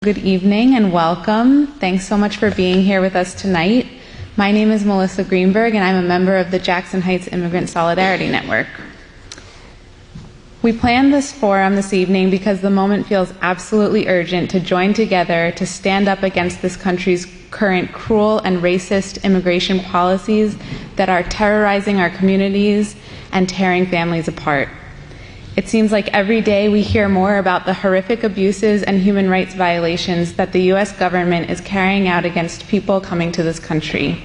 Good evening and welcome. Thanks so much for being here with us tonight. My name is Melissa Greenberg and I'm a member of the Jackson Heights Immigrant Solidarity Network. We planned this forum this evening because the moment feels absolutely urgent to join together to stand up against this country's current cruel and racist immigration policies that are terrorizing our communities and tearing families apart. It seems like every day we hear more about the horrific abuses and human rights violations that the U.S. government is carrying out against people coming to this country.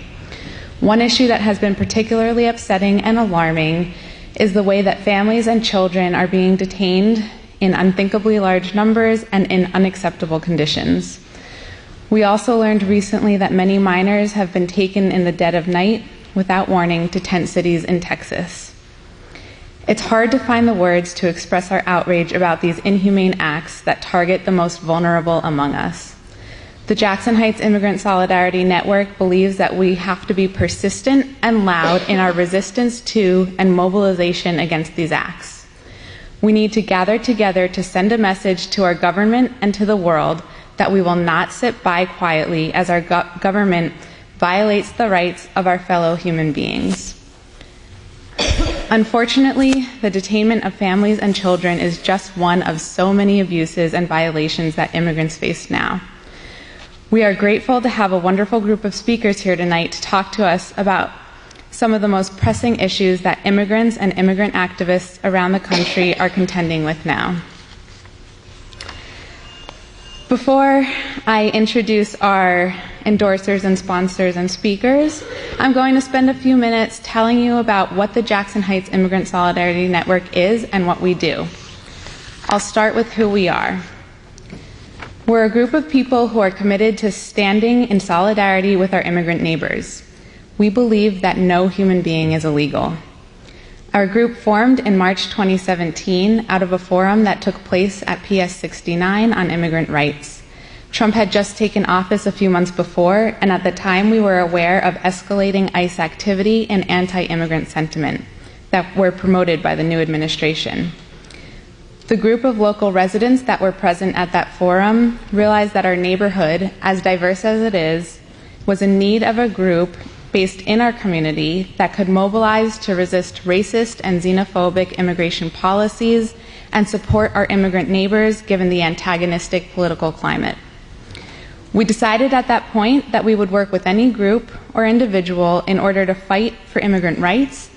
One issue that has been particularly upsetting and alarming is the way that families and children are being detained in unthinkably large numbers and in unacceptable conditions. We also learned recently that many minors have been taken in the dead of night without warning to tent cities in Texas. It's hard to find the words to express our outrage about these inhumane acts that target the most vulnerable among us. The Jackson Heights Immigrant Solidarity Network believes that we have to be persistent and loud in our resistance to and mobilization against these acts. We need to gather together to send a message to our government and to the world that we will not sit by quietly as our government violates the rights of our fellow human beings. Unfortunately, the detainment of families and children is just one of so many abuses and violations that immigrants face now. We are grateful to have a wonderful group of speakers here tonight to talk to us about some of the most pressing issues that immigrants and immigrant activists around the country are contending with now. Before I introduce our endorsers and sponsors and speakers, I'm going to spend a few minutes telling you about what the Jackson Heights Immigrant Solidarity Network is and what we do. I'll start with who we are. We're a group of people who are committed to standing in solidarity with our immigrant neighbors. We believe that no human being is illegal. Our group formed in March 2017 out of a forum that took place at PS 69 on immigrant rights. Trump had just taken office a few months before, and at the time we were aware of escalating ICE activity and anti-immigrant sentiment that were promoted by the new administration. The group of local residents that were present at that forum realized that our neighborhood, as diverse as it is, was in need of a group based in our community that could mobilize to resist racist and xenophobic immigration policies and support our immigrant neighbors given the antagonistic political climate. We decided at that point that we would work with any group or individual in order to fight for immigrant rights,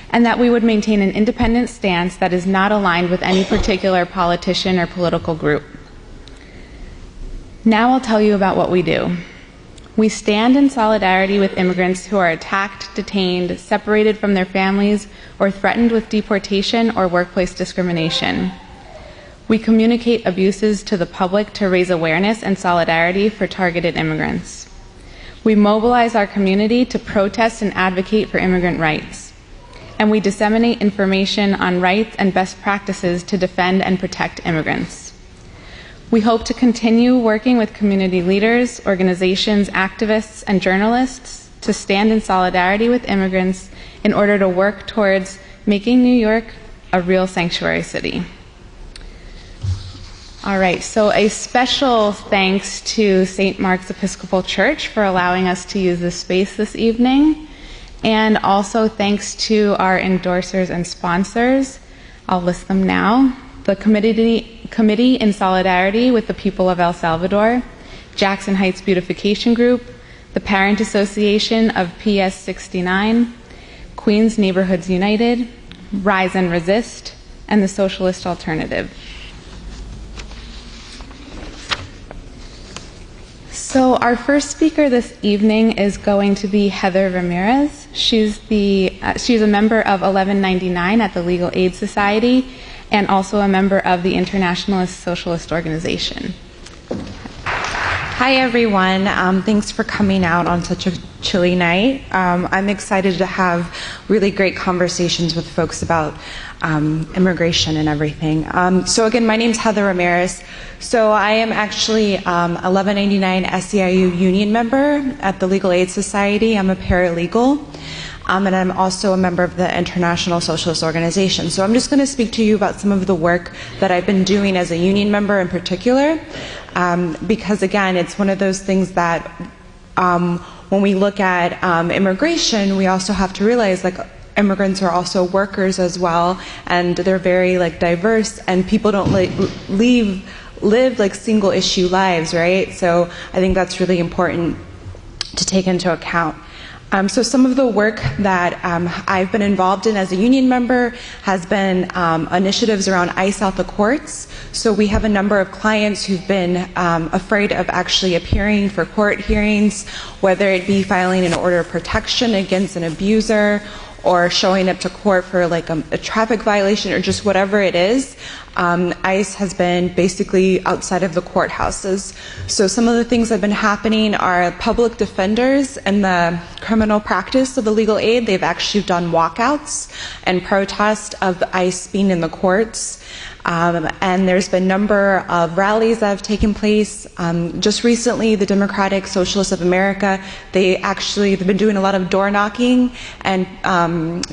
and that we would maintain an independent stance that is not aligned with any particular politician or political group. Now I'll tell you about what we do. We stand in solidarity with immigrants who are attacked, detained, separated from their families, or threatened with deportation or workplace discrimination. We communicate abuses to the public to raise awareness and solidarity for targeted immigrants. We mobilize our community to protest and advocate for immigrant rights. And we disseminate information on rights and best practices to defend and protect immigrants. We hope to continue working with community leaders, organizations, activists, and journalists to stand in solidarity with immigrants in order to work towards making New York a real sanctuary city. All right, so a special thanks to St. Mark's Episcopal Church for allowing us to use this space this evening, and also thanks to our endorsers and sponsors. I'll list them now. The Committee in Solidarity with the People of El Salvador, Jackson Heights Beautification Group, the Parent Association of PS 69, Queens Neighborhoods United, Rise and Resist, and the Socialist Alternative. So our first speaker this evening is going to be Heather Ramirez. She's a member of 1199 at the Legal Aid Society and also a member of the Internationalist Socialist Organization. Hi everyone, thanks for coming out on such a chilly night. I'm excited to have really great conversations with folks about immigration and everything. So again, my name's Heather Ramirez. So I am actually 1199 SEIU union member at the Legal Aid Society. I'm a paralegal. and I'm also a member of the International Socialist Organization. So I'm just going to speak to you about some of the work that I've been doing as a union member in particular, because again, it's one of those things that when we look at immigration, we also have to realize, like, immigrants are also workers as well, and they're very diverse, and people don't live like single issue lives, right? So I think that's really important to take into account. So some of the work that I've been involved in as a union member has been initiatives around ICE out the courts. So we have a number of clients who've been afraid of actually appearing for court hearings, whether it be filing an order of protection against an abuser, or showing up to court for like a traffic violation, or just whatever it is. ICE has been basically outside of the courthouses. So some of the things that have been happening are public defenders and the criminal practice of illegal aid. They've actually done walkouts and protest of the ICE being in the courts. And there's been a number of rallies that have taken place. Just recently, the Democratic Socialists of America, they've been doing a lot of door knocking and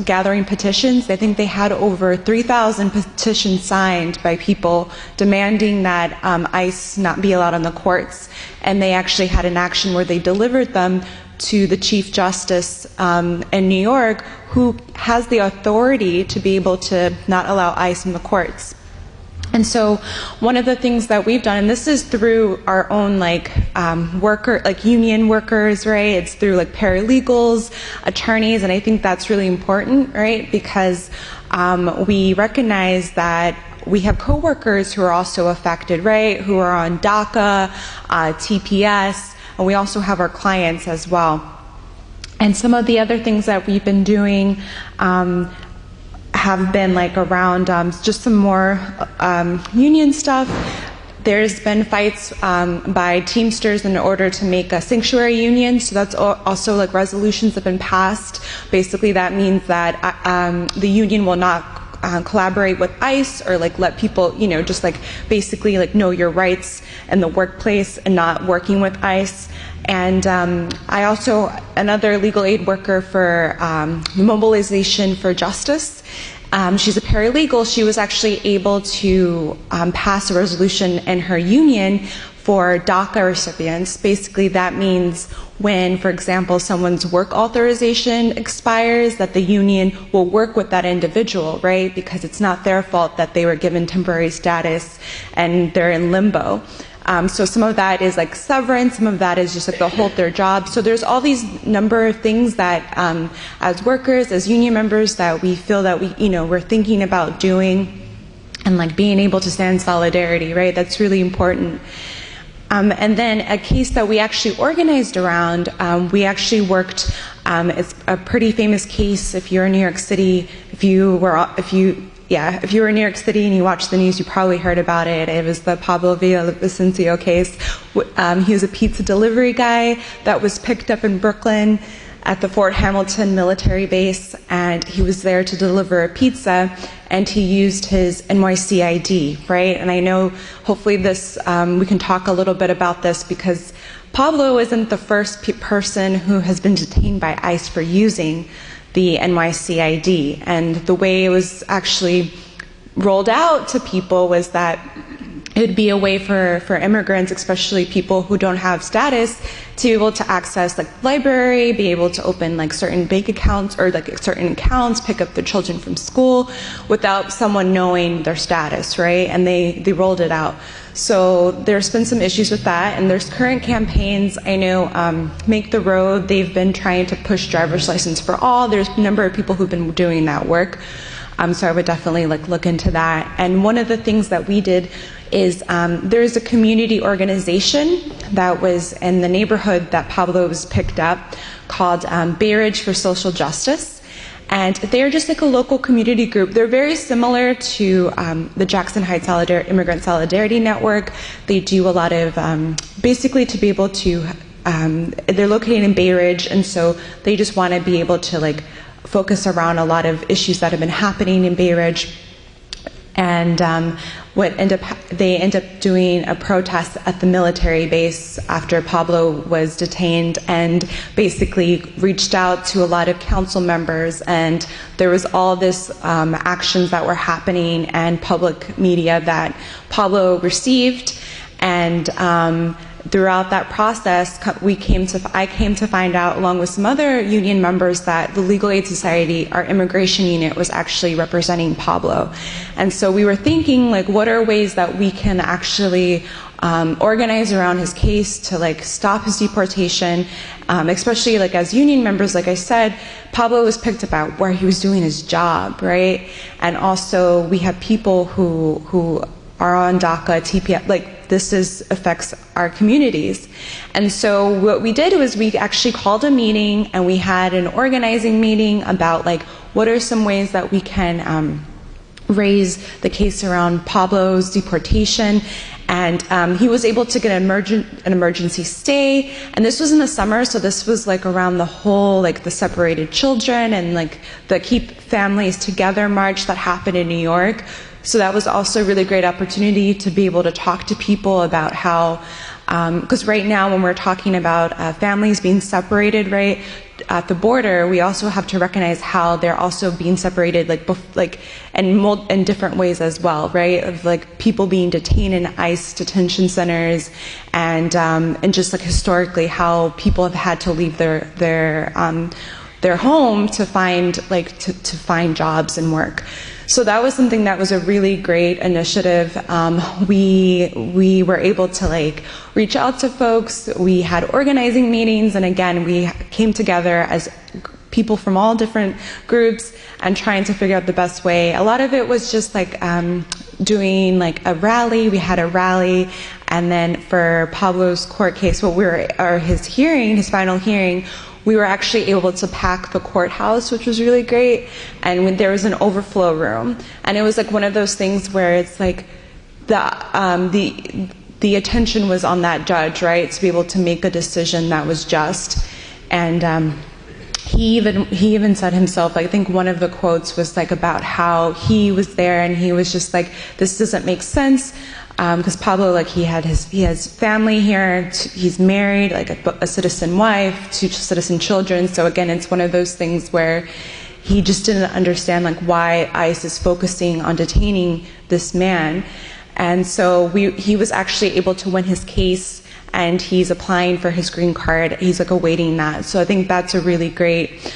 gathering petitions. I think they had over 3,000 petitions signed by people demanding that ICE not be allowed on the courts. And they actually had an action where they delivered them to the Chief Justice in New York, who has the authority to be able to not allow ICE in the courts. And so one of the things that we've done, and this is through our own union workers, right? It's through paralegals, attorneys, and I think that's really important, right? Because we recognize that we have coworkers who are also affected, right? Who are on DACA, TPS, and we also have our clients as well. And some of the other things that we've been doing have been around just some more union stuff. There's been fights by Teamsters in order to make a sanctuary union, so that's also resolutions have been passed. Basically that means that the union will not collaborate with ICE or let people just basically know your rights in the workplace and not working with ICE. And I also, another legal aid worker for Mobilization for Justice. She's a paralegal. She was actually able to pass a resolution in her union for DACA recipients. Basically, that means when, for example, someone's work authorization expires, that the union will work with that individual, right? Because it's not their fault that they were given temporary status and they're in limbo. So some of that is severance, some of that is just they'll hold their job. So there's all these number of things that as workers, as union members, that we feel that we're thinking about doing, and being able to stand in solidarity, right? That's really important. And then a case that we actually organized around, we actually worked, it's a pretty famous case if you're in New York City, if you were in New York City and you watched the news, you probably heard about it. It was the Pablo Villavicencio case. He was a pizza delivery guy that was picked up in Brooklyn at the Fort Hamilton military base, and he was there to deliver a pizza, and he used his NYC ID, right? And I know hopefully this, we can talk a little bit about this, because Pablo isn't the first person who has been detained by ICE for using the NYC ID. And the way it was actually rolled out to people was that it would be a way for immigrants, especially people who don't have status, to be able to access the library, be able to open certain bank accounts or certain accounts, pick up their children from school without someone knowing their status, right? And they rolled it out. So there's been some issues with that, and there's current campaigns. I know Make the Road, they've been trying to push driver's license for all. There's a number of people who've been doing that work. So I would definitely look into that. And one of the things that we did is there's a community organization that was in the neighborhood that Pablo was picked up called Bay Ridge for Social Justice. And they're just a local community group. They're very similar to the Jackson Heights Immigrant Solidarity Network. They do a lot of, basically to be able to, they're located in Bay Ridge, and so they just want to be able to focus around a lot of issues that have been happening in Bay Ridge. And they end up doing a protest at the military base after Pablo was detained, and basically reached out to a lot of council members, and there was all this actions that were happening and public media that Pablo received, and throughout that process, I came to find out, along with some other union members, that the Legal Aid Society, our immigration unit, was actually representing Pablo. And so we were thinking, like, what are ways that we can actually organize around his case to, like, stop his deportation, especially, like, as union members. Like I said, Pablo was picked up out where he was doing his job, right? And also we have people who are on DACA, TPS, like, this affects our communities. And so what we did was we actually called a meeting, and we had an organizing meeting about, like, what are some ways that we can raise the case around Pablo's deportation. And he was able to get an emergency stay, and this was in the summer, so this was, like, around the whole, like, the separated children and, like, the Keep Families Together march that happened in New York. So that was also a really great opportunity to be able to talk to people about how, because right now when we're talking about families being separated, right, at the border, we also have to recognize how they're also being separated, in different ways as well, right? Of, like, people being detained in ICE detention centers, and just, like, historically how people have had to leave their home to find, like, to find jobs and work. So that was something that was a really great initiative. We were able to, like, reach out to folks. We had organizing meetings, and again, we came together as people from all different groups and trying to figure out the best way. A lot of it was just, like, doing, like, a rally. We had a rally, and then for Pablo's court case, his final hearing, we were actually able to pack the courthouse, which was really great, and when there was an overflow room, and it was, like, one of those things where it's like the attention was on that judge, right, to be able to make a decision that was just. And he even said himself, I think one of the quotes was, like, about how he was there and he was just like, this doesn't make sense. Because Pablo, like, he has family here, he's married, like, a citizen wife, 2 citizen children. So again, it's one of those things where he just didn't understand, like, why ICE is focusing on detaining this man. And so he was actually able to win his case, and he's applying for his green card. He's, like, awaiting that. So I think that's a really great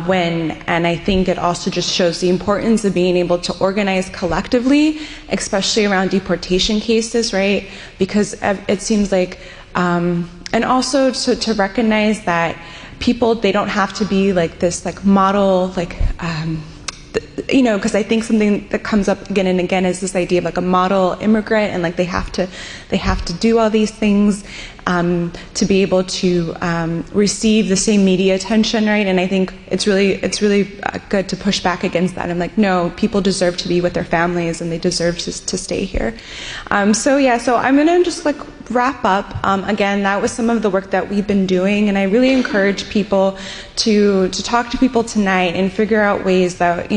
win, and I think it also just shows the importance of being able to organize collectively, especially around deportation cases, right? Because it seems like, and also to recognize that people, they don't have to be, like, this, like, model, like, because I think something that comes up again and again is this idea of, like, a model immigrant, and, like, they have to do all these things to be able to receive the same media attention, right? And I think it's really good to push back against that. I'm like, no, people deserve to be with their families, and they deserve to stay here. So I'm gonna just, like, wrap up. Again, that was some of the work that we've been doing, and I really encourage people to talk to people tonight and figure out ways that,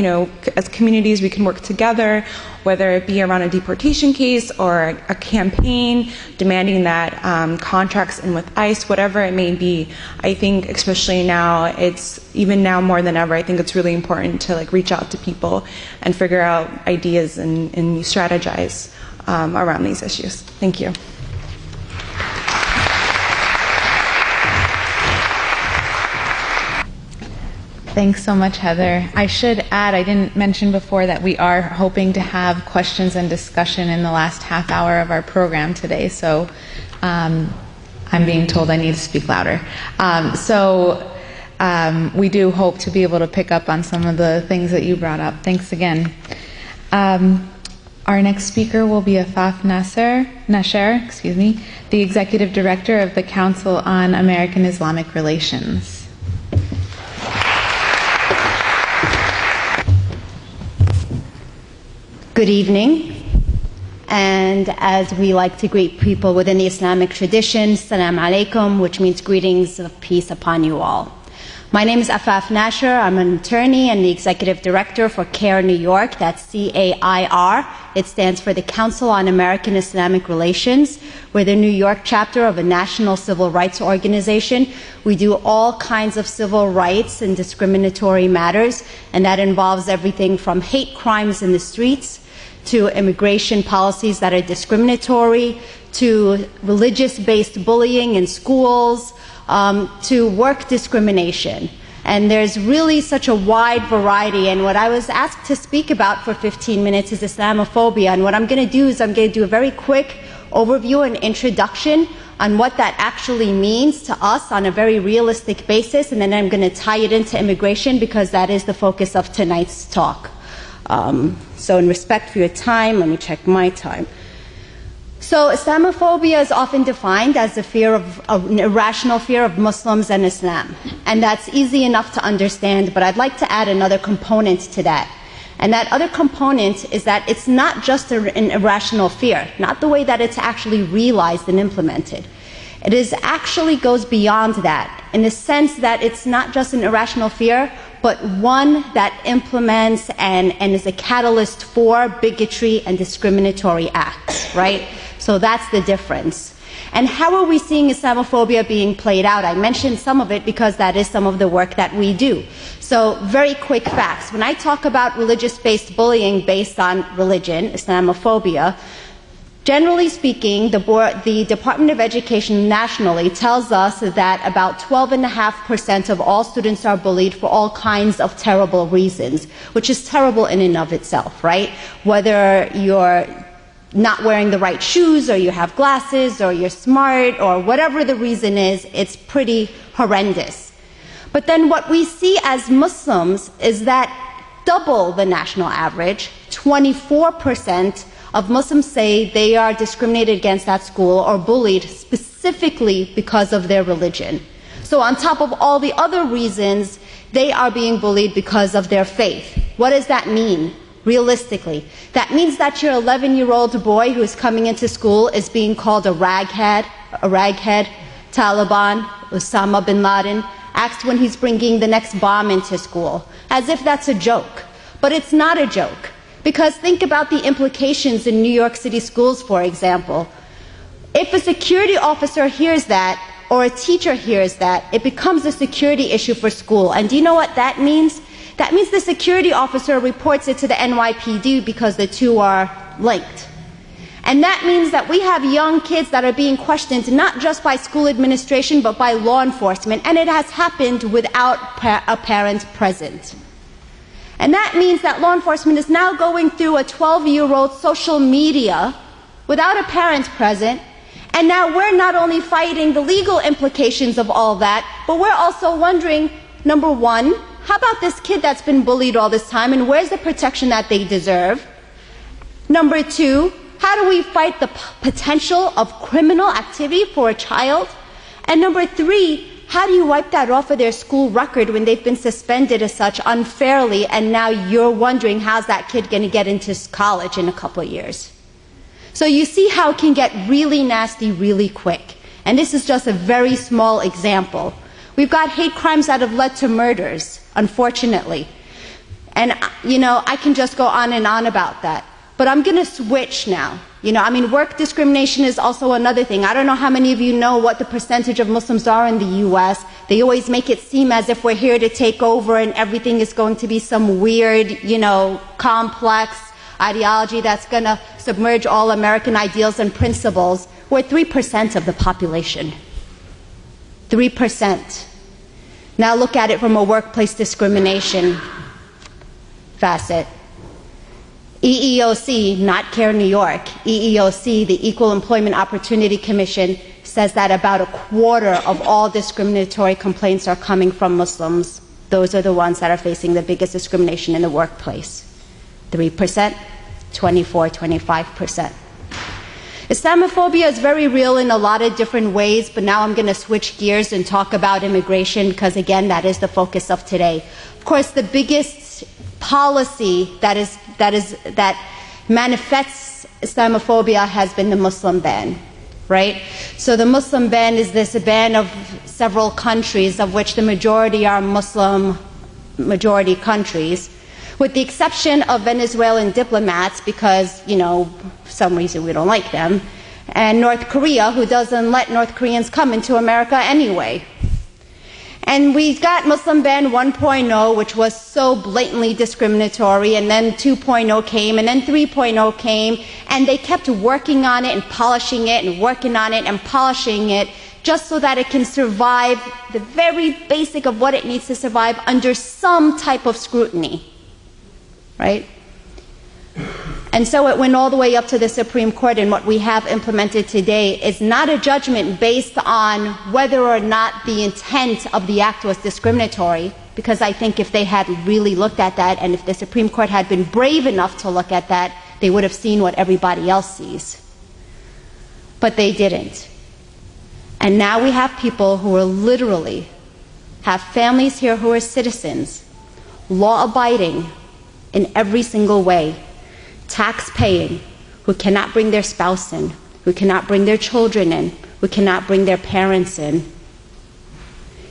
as communities we can work together, whether it be around a deportation case or a campaign demanding that contracts in with ICE, whatever it may be. I think especially now, it's even now more than ever, I think it's really important to, like, reach out to people and figure out ideas and strategize around these issues. Thank you. Thanks so much, Heather. I should add, I didn't mention before that we are hoping to have questions and discussion in the last half hour of our program today, so I'm being told I need to speak louder. We do hope to be able to pick up on some of the things that you brought up. Thanks again. Our next speaker will be Afaz Nasher, the Executive Director of the Council on American-Islamic Relations. Good evening, and as we like to greet people within the Islamic tradition, Salam Alaikum, which means greetings of peace upon you all. My name is Afaz Nasher. I'm an attorney and the executive director for CAIR New York. That's CAIR. It stands for the Council on American Islamic Relations. We're the New York chapter of a national civil rights organization. We do all kinds of civil rights and discriminatory matters, and that involves everything from hate crimes in the streets to immigration policies that are discriminatory, to religious-based bullying in schools, to work discrimination. And there's really such a wide variety. And what I was asked to speak about for 15 minutes is Islamophobia. And what I'm going to do is I'm going to do a very quick overview and introduction on what that actually means to us on a very realistic basis. And then I'm going to tie it into immigration because that is the focus of tonight's talk. So in respect for your time, let me check my time. So Islamophobia is often defined as a fear of an irrational fear of Muslims and Islam. And that's easy enough to understand, but I'd like to add another component to that. And that other component is that it's not just an irrational fear, not the way that it's actually realized and implemented. It is actually goes beyond that, in the sense that it's not just an irrational fear, but one that implements and is a catalyst for bigotry and discriminatory acts, right? So that's the difference. And how are we seeing Islamophobia being played out? I mentioned some of it because that is some of the work that we do. So very quick facts. When I talk about religious-based bullying based on religion, Islamophobia, generally speaking, the Department of Education nationally tells us that about 12.5% of all students are bullied for all kinds of terrible reasons, which is terrible in and of itself, right? Whether you're not wearing the right shoes, or you have glasses, or you're smart, or whatever the reason is, it's pretty horrendous. But then what we see as Muslims is that double the national average, 24% of Muslims say they are discriminated against at school or bullied specifically because of their religion. So on top of all the other reasons, they are being bullied because of their faith. What does that mean? Realistically, that means that your 11-year-old boy who is coming into school is being called a raghead, Taliban, Osama bin Laden, asked when he's bringing the next bomb into school, as if that's a joke. But it's not a joke, because think about the implications in New York City schools, for example. If a security officer hears that, or a teacher hears that, it becomes a security issue for school. And do you know what that means? That means the security officer reports it to the NYPD because the two are linked. And that means that we have young kids that are being questioned not just by school administration but by law enforcement, and it has happened without a parent present. And that means that law enforcement is now going through a 12-year-old social media without a parent present, and now we're not only fighting the legal implications of all that, but we're also wondering, number one, how about this kid that's been bullied all this time, and where's the protection that they deserve? Number two, how do we fight the potential of criminal activity for a child? And number three, how do you wipe that off of their school record when they've been suspended as such unfairly, and now you're wondering how's that kid going to get into college in a couple of years? So you see how it can get really nasty really quick. And this is just a very small example. We've got hate crimes that have led to murders, unfortunately. And, I can just go on and on about that. But I'm going to switch now. Work discrimination is also another thing. I don't know how many of you know what the percentage of Muslims are in the U.S. They always make it seem as if we're here to take over and everything is going to be some weird, complex ideology that's going to submerge all American ideals and principles. We're 3% of the population. 3%. Now look at it from a workplace discrimination facet. EEOC, not CAIR New York, EEOC, the Equal Employment Opportunity Commission, says that about a quarter of all discriminatory complaints are coming from Muslims. Those are the ones that are facing the biggest discrimination in the workplace. 3%, 24, 25%. Islamophobia is very real in a lot of different ways, but now I'm going to switch gears and talk about immigration because, again, that is the focus of today. Of course, the biggest policy that manifests Islamophobia has been the Muslim ban, right? So the Muslim ban is this ban of several countries, of which the majority are Muslim majority countries, with the exception of Venezuelan diplomats because, for some reason we don't like them, and North Korea, who doesn't let North Koreans come into America anyway. And we got Muslim ban 1.0, which was so blatantly discriminatory, and then 2.0 came, and then 3.0 came, and they kept working on it and polishing it and working on it and polishing it just so that it can survive the very basic of what it needs to survive under some type of scrutiny, right? And so it went all the way up to the Supreme Court, and what we have implemented today is not a judgment based on whether or not the intent of the act was discriminatory, because I think if they had really looked at that, and if the Supreme Court had been brave enough to look at that, they would have seen what everybody else sees. But they didn't. And now we have people who are literally, have families here who are citizens, law-abiding in every single way, tax-paying, who cannot bring their spouse in, who cannot bring their children in, who cannot bring their parents in.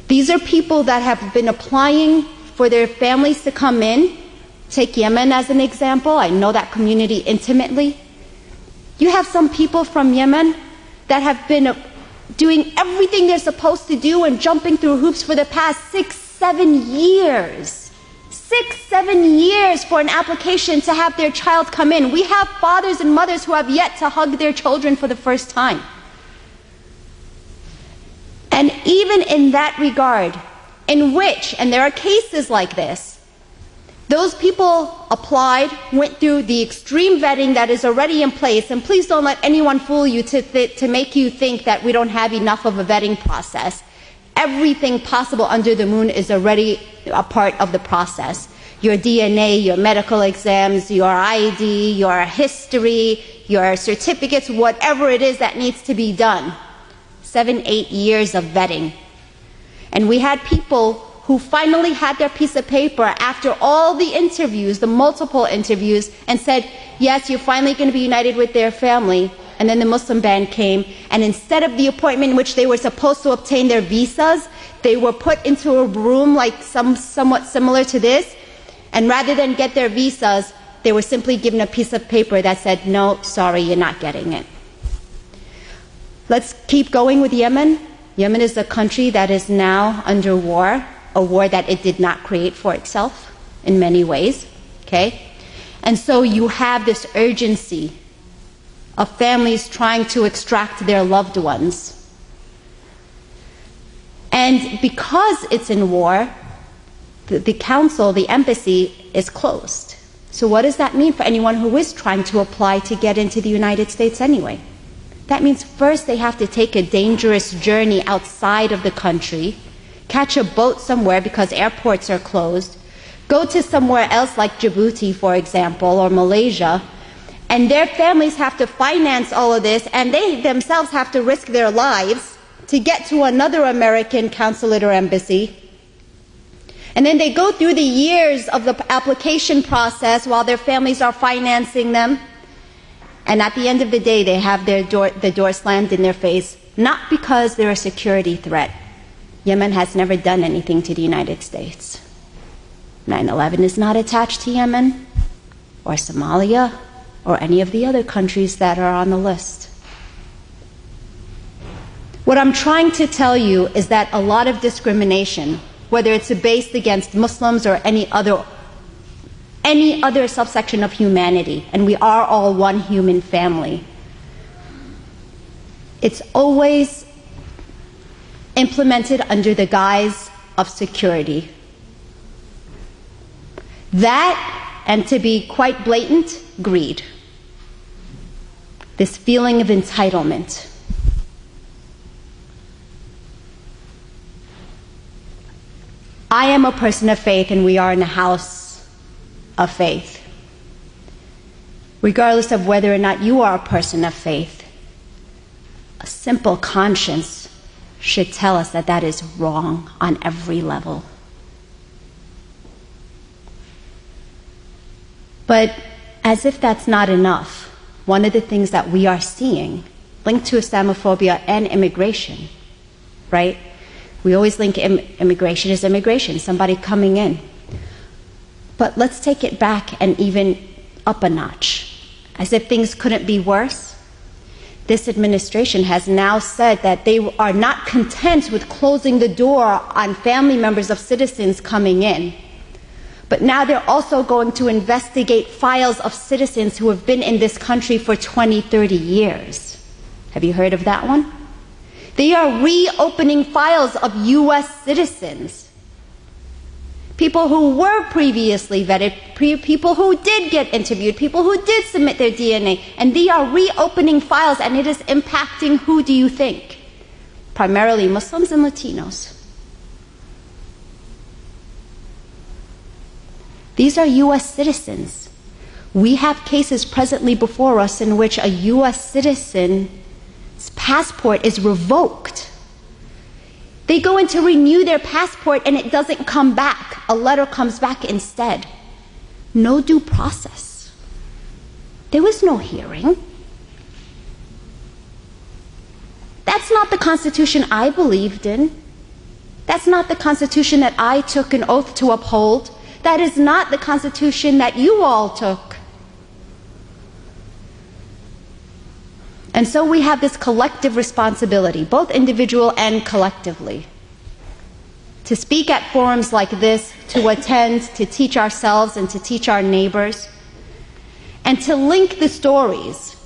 These are people that have been applying for their families to come in. Take Yemen as an example. I know that community intimately. You have some people from Yemen that have been doing everything they're supposed to do and jumping through hoops for the past 6-7 years. 6-7 years for an application to have their child come in. We have fathers and mothers who have yet to hug their children for the first time. And even in that regard, in which, and there are cases like this, those people applied, went through the extreme vetting that is already in place, and please don't let anyone fool you to make you think that we don't have enough of a vetting process. Everything possible under the moon is already a part of the process. Your DNA, your medical exams, your ID, your history, your certificates, whatever it is that needs to be done. 7-8 years of vetting. And we had people who finally had their piece of paper after all the interviews, the multiple interviews, and said, yes, you're finally going to be united with their family. And then the Muslim ban came, and instead of the appointment in which they were supposed to obtain their visas, they were put into a room like somewhat similar to this, and rather than get their visas, they were simply given a piece of paper that said, no, sorry, you're not getting it. Let's keep going with Yemen. Yemen is a country that is now under war, a war that it did not create for itself in many ways, okay? And so you have this urgency of families trying to extract their loved ones. And because it's in war, the council, the embassy, is closed. So what does that mean for anyone who is trying to apply to get into the United States anyway? That means first they have to take a dangerous journey outside of the country, catch a boat somewhere because airports are closed, go to somewhere else like Djibouti, for example, or Malaysia, and their families have to finance all of this, and they themselves have to risk their lives to get to another American consulate or embassy. And then they go through the years of the application process while their families are financing them. And at the end of the day, they have the door slammed in their face, not because they're a security threat. Yemen has never done anything to the United States. 9/11 is not attached to Yemen, or Somalia, or any of the other countries that are on the list. What I'm trying to tell you is that a lot of discrimination, whether it's based against Muslims or any other subsection of humanity, and we are all one human family, it's always implemented under the guise of security. That, and to be quite blatant, greed. This feeling of entitlement. I am a person of faith, and we are in a house of faith. Regardless of whether or not you are a person of faith, a simple conscience should tell us that that is wrong on every level. But as if that's not enough, one of the things that we are seeing linked to Islamophobia and immigration, right? We always link immigration as immigration, somebody coming in. But let's take it back and even up a notch. As if things couldn't be worse, this administration has now said that they are not content with closing the door on family members of citizens coming in. But now they're also going to investigate files of citizens who have been in this country for 20, 30 years. Have you heard of that one? They are reopening files of U.S. citizens. People who were previously vetted, people who did get interviewed, people who did submit their DNA, and they are reopening files, and it is impacting who do you think? Primarily Muslims and Latinos. These are U.S. citizens. We have cases presently before us in which a U.S. citizen's passport is revoked. They go in to renew their passport and it doesn't come back. A letter comes back instead. No due process. There was no hearing. That's not the Constitution I believed in. That's not the Constitution that I took an oath to uphold. That is not the Constitution that you all took. And so we have this collective responsibility, both individual and collectively, to speak at forums like this, to attend, to teach ourselves and to teach our neighbors, and to link the stories,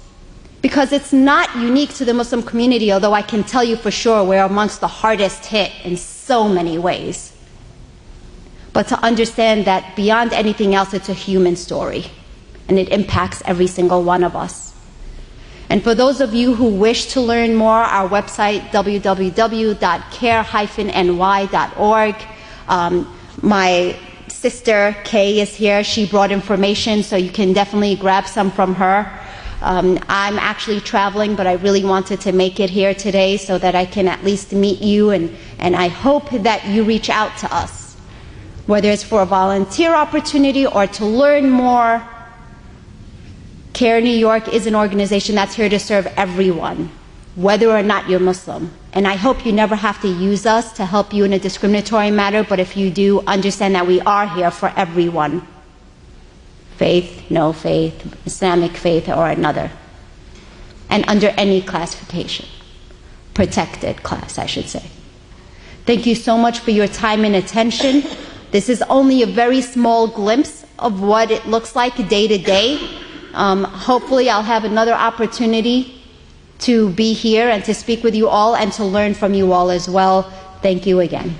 because it's not unique to the Muslim community, although I can tell you for sure we're amongst the hardest hit in so many ways. But to understand that beyond anything else, it's a human story, and it impacts every single one of us. And for those of you who wish to learn more, our website, www.care-ny.org. My sister, Kay, is here. She brought information, so you can definitely grab some from her. I'm actually traveling, but I really wanted to make it here today so that I can at least meet you, and I hope that you reach out to us, whether it's for a volunteer opportunity or to learn more. CARE New York is an organization that's here to serve everyone, whether or not you're Muslim. And I hope you never have to use us to help you in a discriminatory matter, but if you do, understand that we are here for everyone. Faith, no faith, Islamic faith or another. And under any classification. Protected class, I should say. Thank you so much for your time and attention. This is only a very small glimpse of what it looks like day to day. Hopefully I'll have another opportunity to be here and to speak with you all and to learn from you all as well. Thank you again.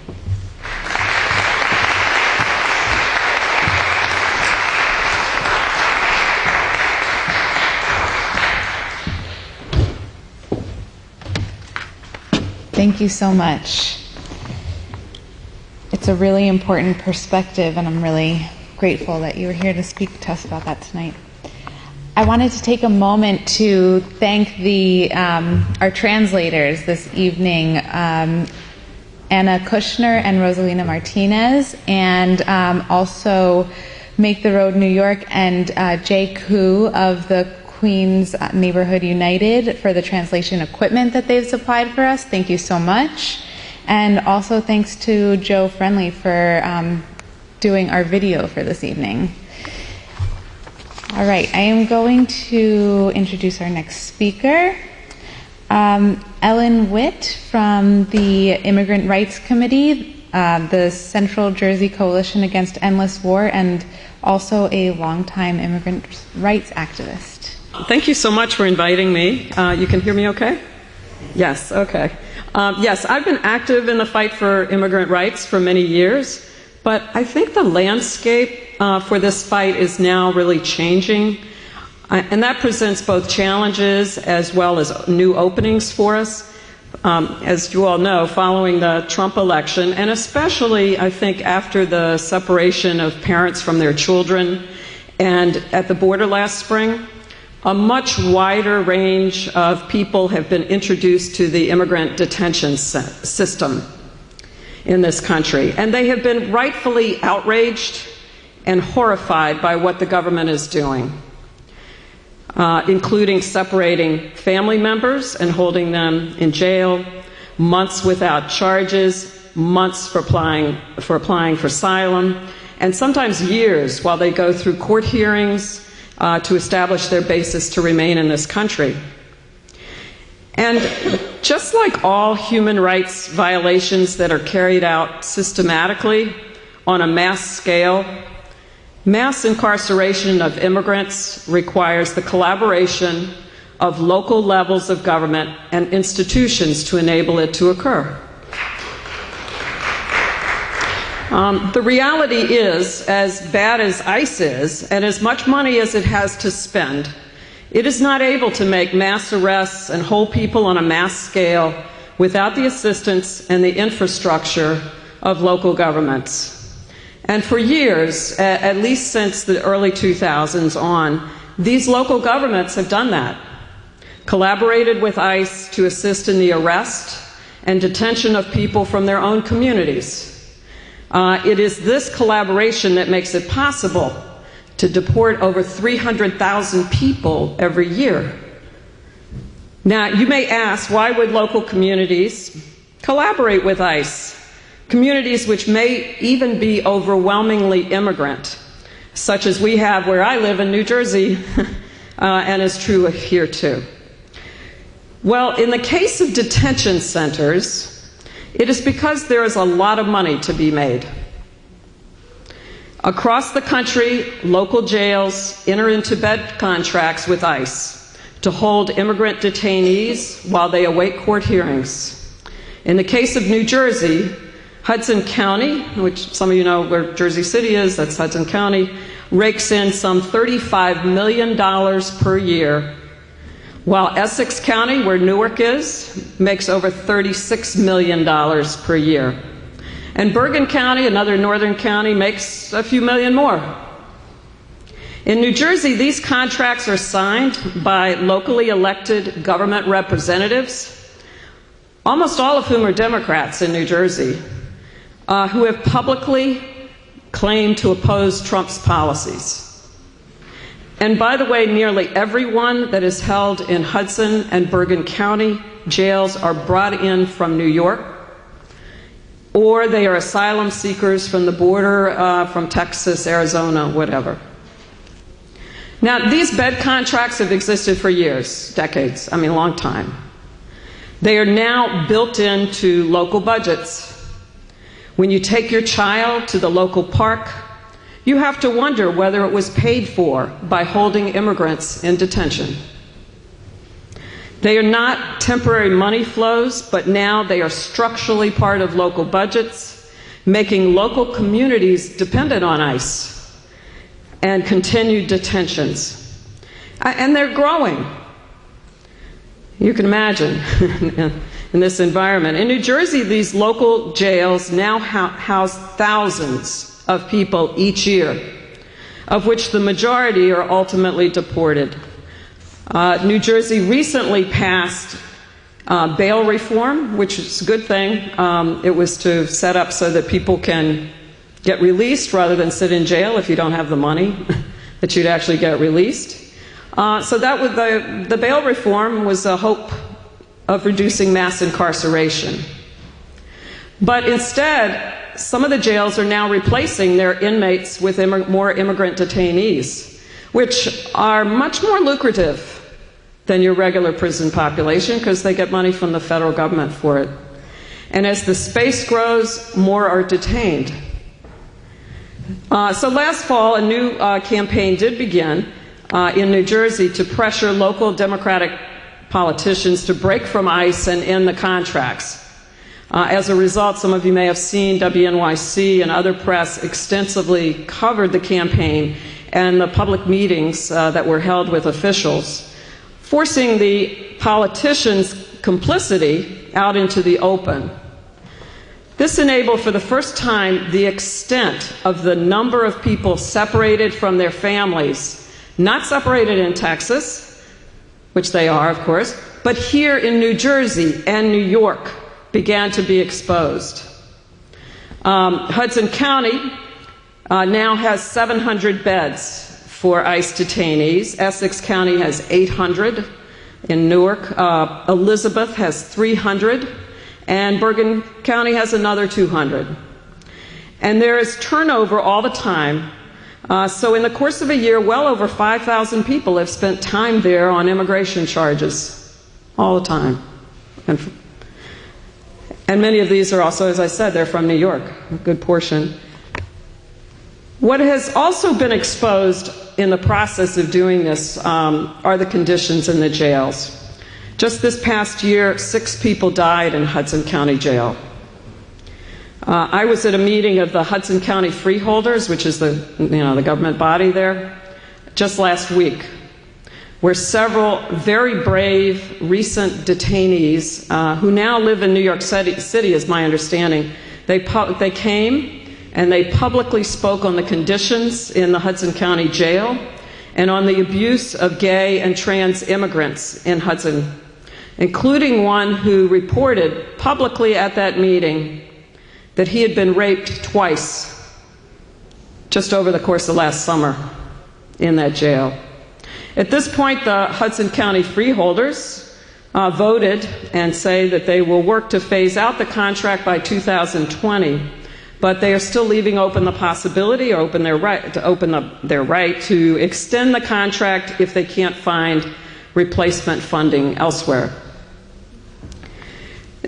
Thank you so much. It's a really important perspective, and I'm really grateful that you were here to speak to us about that tonight. I wanted to take a moment to thank our translators this evening, Anna Kushner and Rosalina Martinez, and also Make the Road New York and Jay Koo of the Queens Neighborhood United for the translation equipment that they've supplied for us. Thank you so much. And also thanks to Joe Friendly for doing our video for this evening. All right, I am going to introduce our next speaker, Ellen Whitt from the Immigrant Rights Committee, the Central Jersey Coalition Against Endless War, and also a longtime immigrant rights activist. Thank you so much for inviting me. You can hear me okay? Yes, okay. Yes, I've been active in the fight for immigrant rights for many years, but I think the landscape for this fight is now really changing, and that presents both challenges as well as new openings for us. As you all know, following the Trump election, and especially I think after the separation of parents from their children and at the border last spring, a much wider range of people have been introduced to the immigrant detention system in this country, and they have been rightfully outraged and horrified by what the government is doing. including separating family members and holding them in jail, months without charges, months for applying for asylum, and sometimes years while they go through court hearings to establish their basis to remain in this country. And just like all human rights violations that are carried out systematically on a mass scale, mass incarceration of immigrants requires the collaboration of local levels of government and institutions to enable it to occur. The reality is, as bad as ICE is, and as much money as it has to spend, it is not able to make mass arrests and hold people on a mass scale without the assistance and the infrastructure of local governments. And for years, at least since the early 2000s on, these local governments have done that, collaborated with ICE to assist in the arrest and detention of people from their own communities. It is this collaboration that makes it possible to deport over 300,000 people every year. Now, you may ask, why would local communities collaborate with ICE? Communities which may even be overwhelmingly immigrant, such as we have where I live in New Jersey, and is true here too. Well, in the case of detention centers, it is because there is a lot of money to be made. Across the country, local jails enter into bed contracts with ICE to hold immigrant detainees while they await court hearings. In the case of New Jersey, Hudson County, which some of you know where Jersey City is, that's Hudson County, rakes in some $35 million per year, while Essex County, where Newark is, makes over $36 million per year. And Bergen County, another northern county, makes a few million more. In New Jersey, these contracts are signed by locally elected government representatives, almost all of whom are Democrats in New Jersey, who have publicly claimed to oppose Trump's policies. And by the way, nearly everyone that is held in Hudson and Bergen County jails are brought in from New York, or they are asylum seekers from the border, from Texas, Arizona, whatever. Now, these bed contracts have existed for years, decades, a long time. They are now built into local budgets. When you take your child to the local park, you have to wonder whether it was paid for by holding immigrants in detention. They are not temporary money flows, but now they are structurally part of local budgets, making local communities dependent on ICE and continued detentions. And they're growing. You can imagine in this environment. In New Jersey, these local jails now house thousands of people each year, of which the majority are ultimately deported. New Jersey recently passed bail reform, which is a good thing. It was to set up so that people can get released rather than sit in jail if you don't have the money, that you'd actually get released. So that was the bail reform was a hope of reducing mass incarceration. But instead, some of the jails are now replacing their inmates with more immigrant detainees, which are much more lucrative than your regular prison population because they get money from the federal government for it. And as the space grows, more are detained. So last fall, a new campaign did begin in New Jersey to pressure local Democratic politicians to break from ICE and end the contracts. As a result, some of you may have seen WNYC and other press extensively covered the campaign and the public meetings that were held with officials, forcing the politicians' complicity out into the open. This enabled for the first time the extent of the number of people separated from their families, not separated in Texas, which they are, of course, but here in New Jersey and New York began to be exposed. Hudson County now has 700 beds for ICE detainees. Essex County has 800. In Newark, Elizabeth has 300, and Bergen County has another 200. And there is turnover all the time. So in the course of a year, well over 5,000 people have spent time there on immigration charges, all the time. And many of these are also, as I said, they're from New York, a good portion. What has also been exposed in the process of doing this are the conditions in the jails. Just this past year, 6 people died in Hudson County Jail. I was at a meeting of the Hudson County Freeholders, which is the government body there, just last week, where several very brave recent detainees who now live in New York City, is my understanding, they came and they publicly spoke on the conditions in the Hudson County Jail and on the abuse of gay and trans immigrants in Hudson, including one who reported publicly at that meeting that he had been raped twice just over the course of last summer in that jail. At this point, the Hudson County Freeholders voted and say that they will work to phase out the contract by 2020. But they are still leaving open the possibility or their right to extend the contract if they can't find replacement funding elsewhere.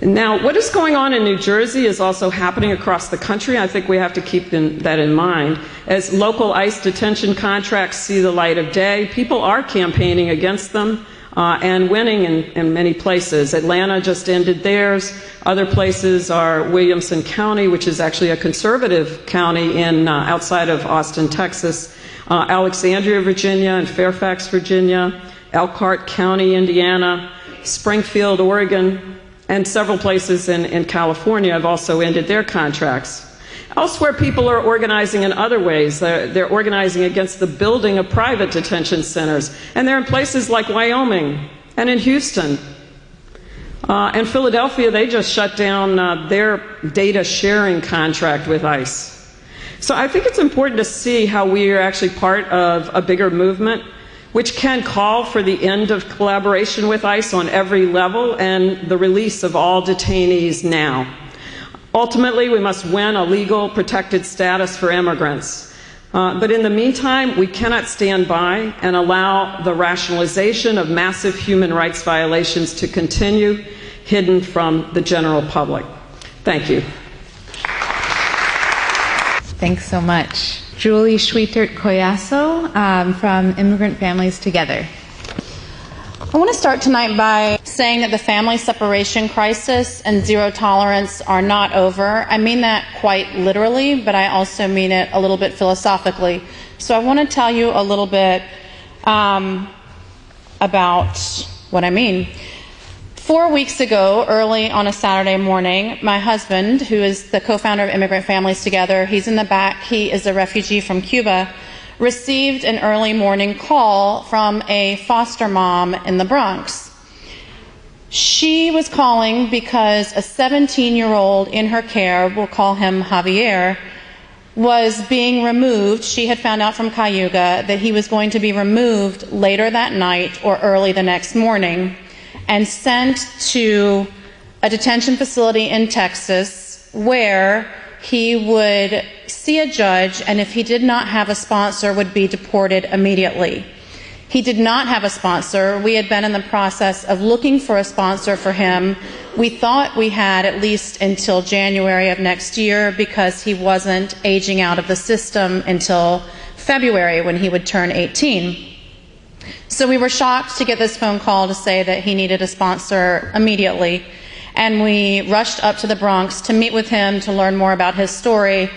Now, what is going on in New Jersey is also happening across the country. I think we have to keep that in mind. As local ICE detention contracts see the light of day, people are campaigning against them and winning in many places. Atlanta just ended theirs. Other places are Williamson County, which is actually a conservative county outside of Austin, Texas, Alexandria, Virginia, and Fairfax, Virginia, Elkhart County, Indiana, Springfield, Oregon, and several places in California have also ended their contracts. Elsewhere, people are organizing in other ways. They're organizing against the building of private detention centers, and they're in places like Wyoming and in Houston. And Philadelphia, they just shut down their data sharing contract with ICE. So I think it's important to see how we are actually part of a bigger movement which can call for the end of collaboration with ICE on every level and the release of all detainees now. Ultimately, we must win a legal protected status for immigrants. But in the meantime, we cannot stand by and allow the rationalization of massive human rights violations to continue hidden from the general public. Thank you. Thanks so much. Julie Schwietert from Immigrant Families Together. I want to start tonight by saying that the family separation crisis and zero tolerance are not over. I mean that quite literally, but I also mean it a little bit philosophically. So I want to tell you a little bit about what I mean. 4 weeks ago, early on a Saturday morning, my husband, who is the co-founder of Immigrant Families Together, he's in the back, he is a refugee from Cuba, received an early morning call from a foster mom in the Bronx. She was calling because a 17-year-old in her care, we'll call him Javier, was being removed. She had found out from Cayuga that he was going to be removed later that night or early the next morning and sent to a detention facility in Texas where he would see a judge, and if he did not have a sponsor, would be deported immediately. He did not have a sponsor. We had been in the process of looking for a sponsor for him. We thought we had at least until January of next year because he wasn't aging out of the system until February when he would turn 18. So we were shocked to get this phone call to say that he needed a sponsor immediately. And we rushed up to the Bronx to meet with him, to learn more about his story,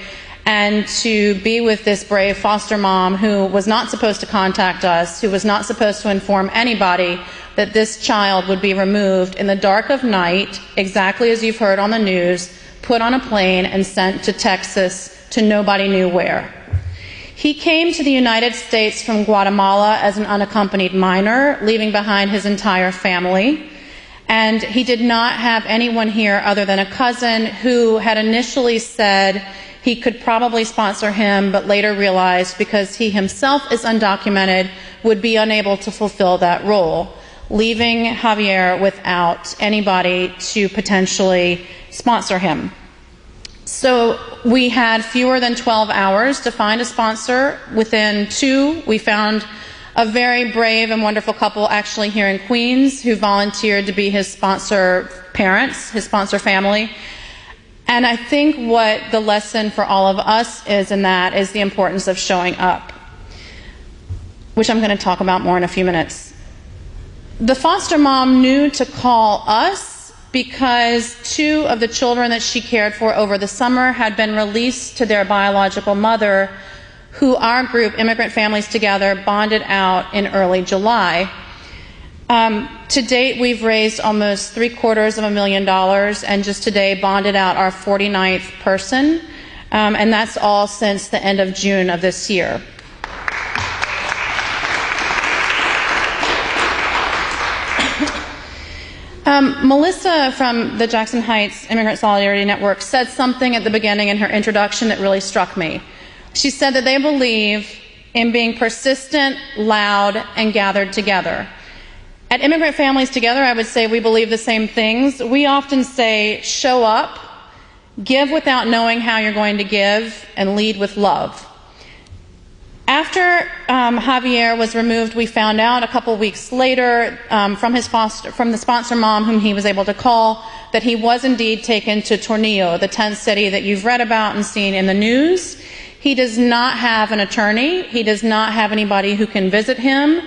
and to be with this brave foster mom who was not supposed to contact us, who was not supposed to inform anybody that this child would be removed in the dark of night, exactly as you've heard on the news, put on a plane and sent to Texas to nobody knew where. He came to the United States from Guatemala as an unaccompanied minor, leaving behind his entire family. And he did not have anyone here other than a cousin who had initially said he could probably sponsor him, but later realized because he himself is undocumented, would be unable to fulfill that role, leaving Javier without anybody to potentially sponsor him. So we had fewer than 12 hours to find a sponsor. Within 2, we found a very brave and wonderful couple actually here in Queens who volunteered to be his sponsor parents, his sponsor family. And I think what the lesson for all of us is in that is the importance of showing up, which I'm going to talk about more in a few minutes. The foster mom knew to call us because 2 of the children that she cared for over the summer had been released to their biological mother, who our group, Immigrant Families Together, bonded out in early July. To date, we've raised almost $750,000 and just today bonded out our 49th person, and that's all since the end of June of this year. Melissa from the Jackson Heights Immigrant Solidarity Network said something at the beginning in her introduction that really struck me. She said that they believe in being persistent, loud, and gathered together. At Immigrant Families Together, I would say we believe the same things. We often say, show up, give without knowing how you're going to give, and lead with love. After Javier was removed, we found out a couple weeks later from the sponsor mom whom he was able to call that he was indeed taken to Tornillo, the tent city that you've read about and seen in the news. He does not have an attorney. He does not have anybody who can visit him.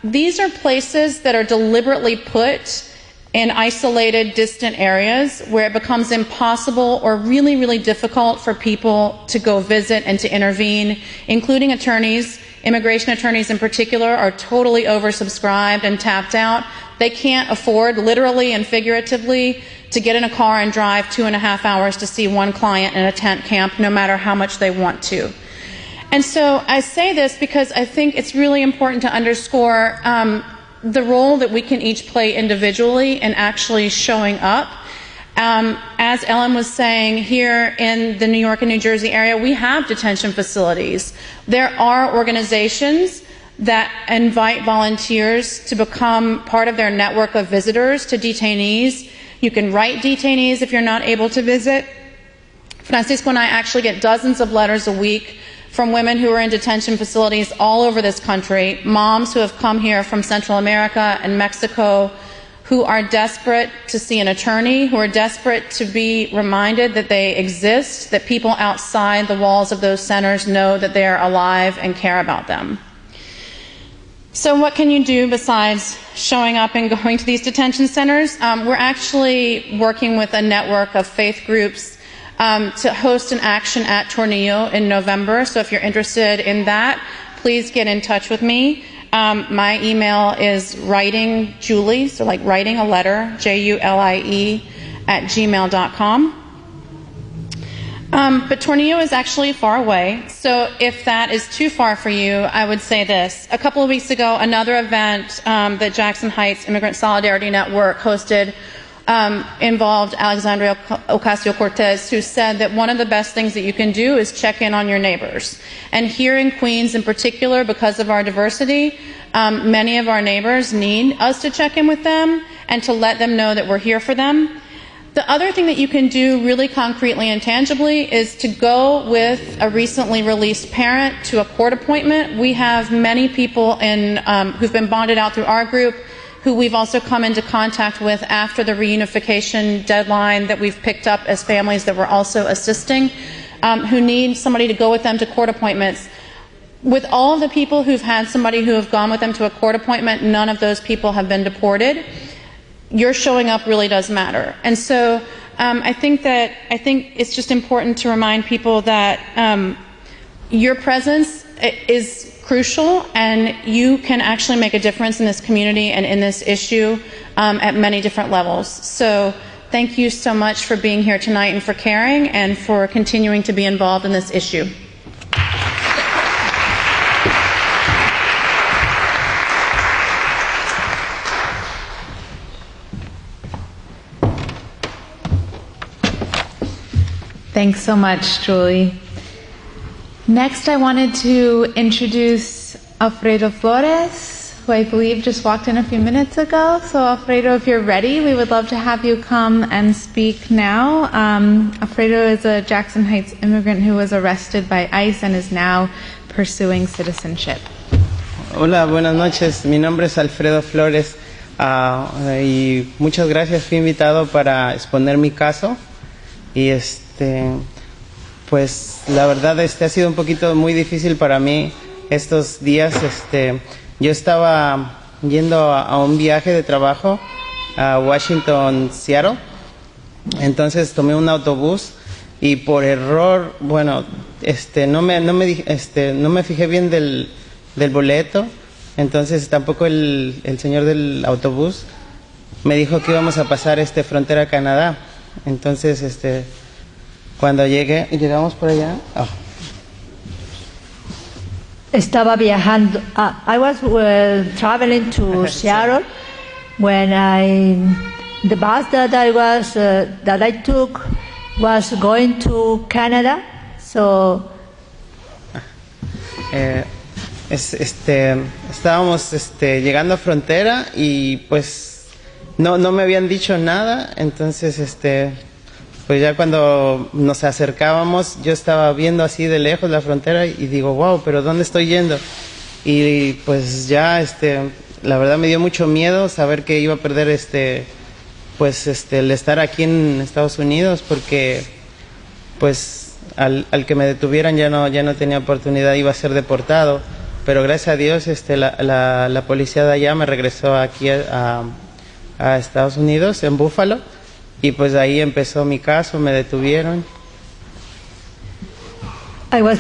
These are places that are deliberately put in isolated, distant areas where it becomes impossible or really, really difficult for people to go visit and to intervene, including attorneys. Immigration attorneys in particular are totally oversubscribed and tapped out. They can't afford, literally and figuratively, to get in a car and drive 2.5 hours to see one client in a tent camp, no matter how much they want to. And so I say this because I think it's really important to underscore the role that we can each play individually in actually showing up. As Ellen was saying, here in the New York and New Jersey area, we have detention facilities. There are organizations that invite volunteers to become part of their network of visitors to detainees. You can write detainees if you're not able to visit. Francisco and I actually get dozens of letters a week from women who are in detention facilities all over this country, moms who have come here from Central America and Mexico, who are desperate to see an attorney, who are desperate to be reminded that they exist, that people outside the walls of those centers know that they are alive and care about them. So what can you do besides showing up and going to these detention centers? We're actually working with a network of faith groups to host an action at Tornillo in November. So if you're interested in that, please get in touch with me. My email is writingjulie, so like writing a letter, Julie, @gmail.com. But Tornillo is actually far away, so if that is too far for you, I would say this. A couple of weeks ago, another event that Jackson Heights Immigrant Solidarity Network hosted involved Alexandria Ocasio-Cortez, who said that one of the best things that you can do is check in on your neighbors. And here in Queens in particular, because of our diversity, many of our neighbors need us to check in with them and to let them know that we're here for them. The other thing that you can do really concretely and tangibly is to go with a recently released parent to a court appointment. We have many people who've been bonded out through our group who we've also come into contact with after the reunification deadline that we've picked up as families that we're also assisting, who need somebody to go with them to court appointments. With all of the people who've had somebody who have gone with them to a court appointment, none of those people have been deported. Your showing up really does matter. And so I think it's just important to remind people that your presence is crucial, and you can actually make a difference in this community and in this issue at many different levels. So thank you so much for being here tonight and for caring and for continuing to be involved in this issue. Thanks so much, Julie. Next, I wanted to introduce Alfredo Flores, who I believe just walked in a few minutes ago. So, Alfredo, if you're ready, we would love to have you come and speak now. Alfredo is a Jackson Heights immigrant who was arrested by ICE and is now pursuing citizenship. Hola, buenas noches. Mi nombre es Alfredo Flores y muchas gracias. Fui invitado para exponer mi caso y pues la verdad ha sido un poquito muy difícil para mí estos días. Yo estaba yendo a un viaje de trabajo a Washington, Seattle. Entonces tomé un autobús y por error, bueno, no me fijé bien del boleto. Entonces tampoco el señor del autobús me dijo que íbamos a pasar frontera a Canadá. Entonces cuando llegamos por allá. Oh. Estaba viajando. I was traveling to Seattle when the bus that I took was going to Canada. So estábamos llegando a frontera y pues no me habían dicho nada. Entonces pues ya cuando nos acercábamos, yo estaba viendo así de lejos la frontera y digo, wow, pero ¿dónde estoy yendo? Y pues ya, la verdad me dio mucho miedo saber que iba a perder el estar aquí en Estados Unidos, porque pues al que me detuvieran ya no tenía oportunidad, iba a ser deportado. Pero gracias a Dios, la policía de allá me regresó aquí a Estados Unidos, en Buffalo. Y pues ahí empezó mi caso, me detuvieron. I was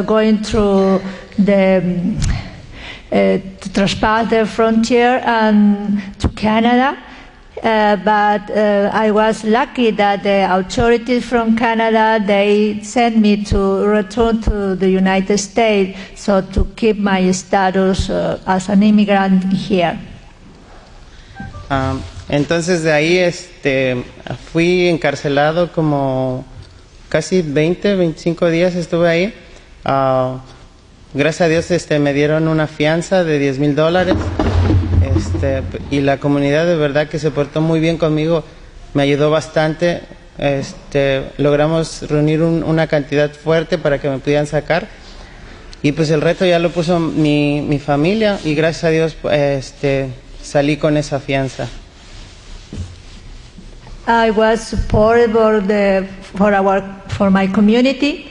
going through to trespass the frontier and to Canada, but I was lucky that the authorities from Canada, they sent me to return to the United States, so to keep my status as an immigrant here. Entonces de ahí fui encarcelado como casi 25 días estuve ahí. Gracias a Dios me dieron una fianza de $10,000 y la comunidad de verdad que se portó muy bien conmigo, me ayudó bastante. Logramos reunir una cantidad fuerte para que me pudieran sacar y pues el reto ya lo puso mi familia y gracias a Dios salí con esa fianza. I was supported for my community.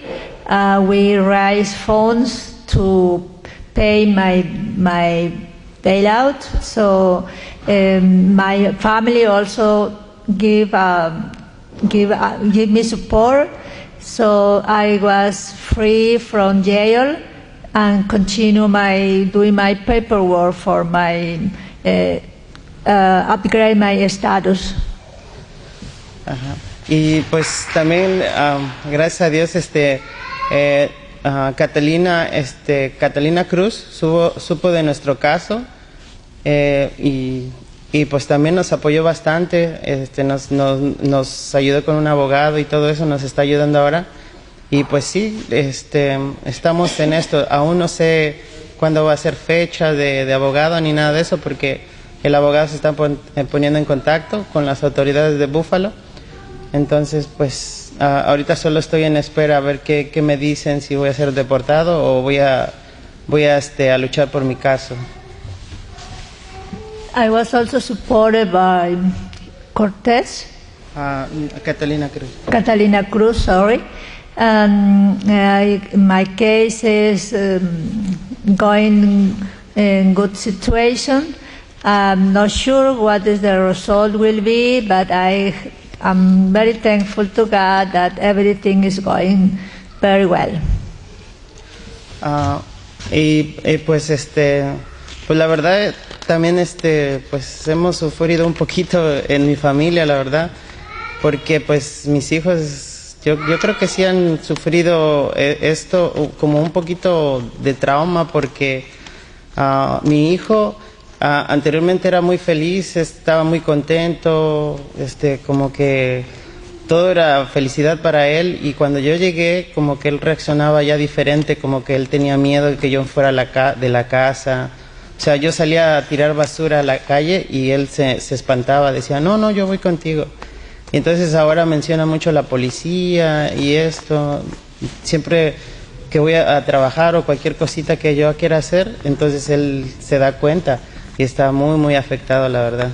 We raised funds to pay my bailout. So my family also give me support. So I was free from jail and continue doing my paperwork for my upgrade my status. Ajá. Y pues también gracias a Dios Catalina Cruz supo de nuestro caso y pues también nos apoyó bastante, nos ayudó con un abogado y todo eso, nos está ayudando ahora y pues sí, estamos en esto. Aún no sé cuándo va a ser fecha de abogado ni nada de eso, porque el abogado se está poniendo en contacto con las autoridades de Buffalo. Entonces pues ahorita solo estoy en espera a ver qué me dicen, si voy a ser deportado o voy a luchar por mi caso. I was also supported by Cortez. Catalina Cruz. Catalina Cruz, sorry. And my case is going in good situation. I'm not sure what is the result will be, but I'm very thankful to God that everything is going very well. Pues pues la verdad también pues hemos sufrido un poquito en mi familia, la verdad, porque pues mis hijos yo creo que sí han sufrido esto como un poquito de trauma, porque mi hijo anteriormente era muy feliz, estaba muy contento, como que todo era felicidad para él, y cuando yo llegué como que él reaccionaba ya diferente, como que él tenía miedo de que yo fuera de la casa. O sea, yo salía a tirar basura a la calle y él se espantaba, decía, no, yo voy contigo. Y entonces ahora menciona mucho la policía y esto. Siempre que voy a trabajar o cualquier cosita que yo quiera hacer, entonces él se da cuenta y está muy, muy afectado, la verdad.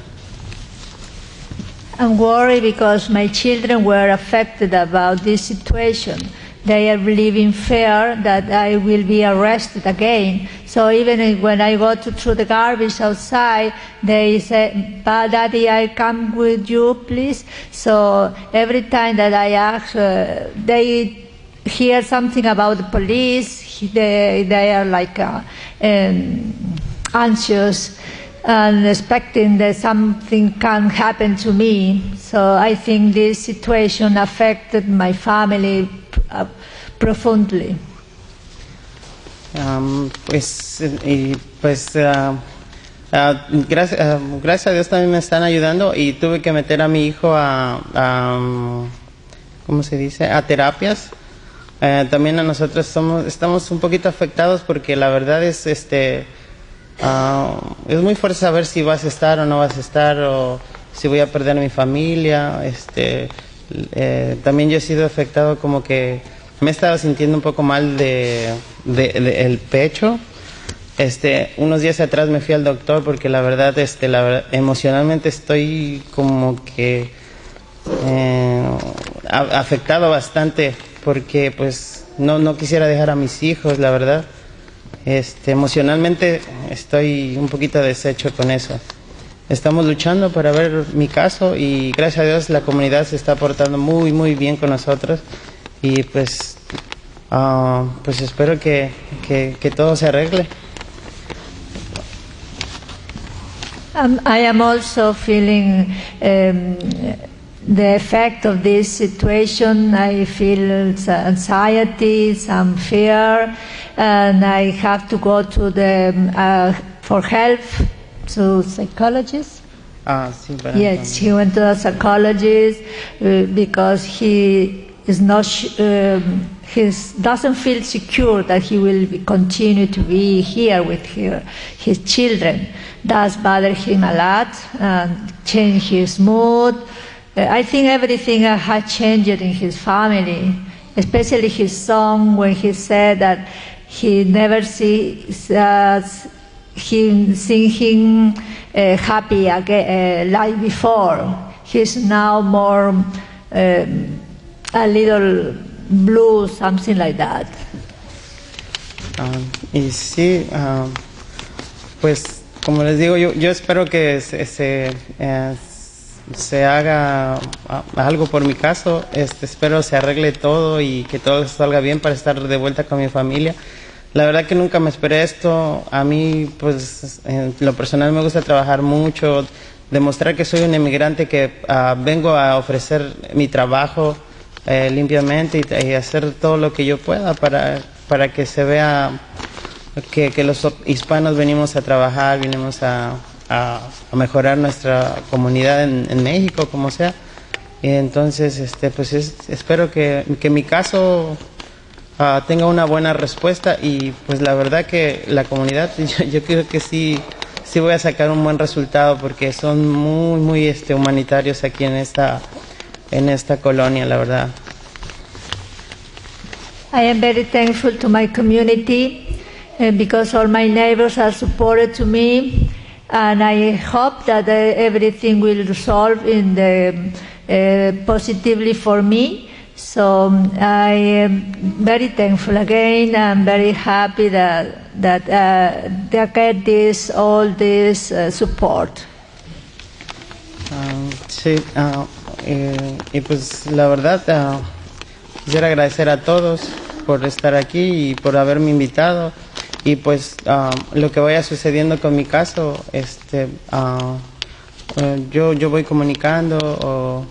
I'm worried because my children were affected about this situation. They are living fear that I will be arrested again. So even when I go to throw the garbage outside, they say, Daddy, I come with you, please. So every time that I ask, they hear something about the police, they are like anxious and expecting that something can happen to me. So I think this situation affected my family profoundly. Gracias a Dios también me están ayudando, y tuve que meter a mi hijo ¿cómo se dice? A terapias. También a nosotros estamos un poquito afectados porque la verdad es es muy fuerte saber si vas a estar o no vas a estar, o si voy a perder a mi familia. También yo he sido afectado, como que me he estado sintiendo un poco mal el pecho. Unos días atrás me fui al doctor porque la verdad, emocionalmente estoy como que afectado bastante, porque pues no quisiera dejar a mis hijos, la verdad. Emocionalmente estoy un poquito deshecho con eso. Estamos luchando para ver mi caso, y gracias a Dios la comunidad se está portando muy, muy bien con nosotros, y pues espero que todo se arregle. I am also feeling the effect of this situation. I feel anxiety, some fear, and I have to go to for help to psychologist. Yes, he went to a psychologist because he is not. He doesn't feel secure that he will continue to be here with his children. Does bother him a lot and change his mood. I think everything has changed in his family, especially his son, when he said that he never sees him happy again, like before. He's now more a little blue, something like that. Y sí, pues como les digo, yo espero que se haga algo por mi caso. Espero se arregle todo y que todo salga bien para estar de vuelta con mi familia. La verdad que nunca me esperé esto. A mí, pues, en lo personal me gusta trabajar mucho, demostrar que soy un inmigrante, que vengo a ofrecer mi trabajo limpiamente y hacer todo lo que yo pueda para que se vea que los hispanos venimos a trabajar, venimos a mejorar nuestra comunidad en México, como sea. Y entonces, pues espero que mi caso tenga una buena respuesta, y pues la verdad que la comunidad, yo creo que sí voy a sacar un buen resultado, porque son muy, muy humanitarios aquí en esta colonia, la verdad. I am very thankful to my community because all my neighbors are supportive to me, and I hope that everything will resolve in positively for me. So I am very thankful again. I'm very happy that they get all this support. Sí, y pues la verdad quisiera agradecer a todos por estar aquí y por haberme invitado, y pues lo que vaya sucediendo con mi caso, yo voy comunicando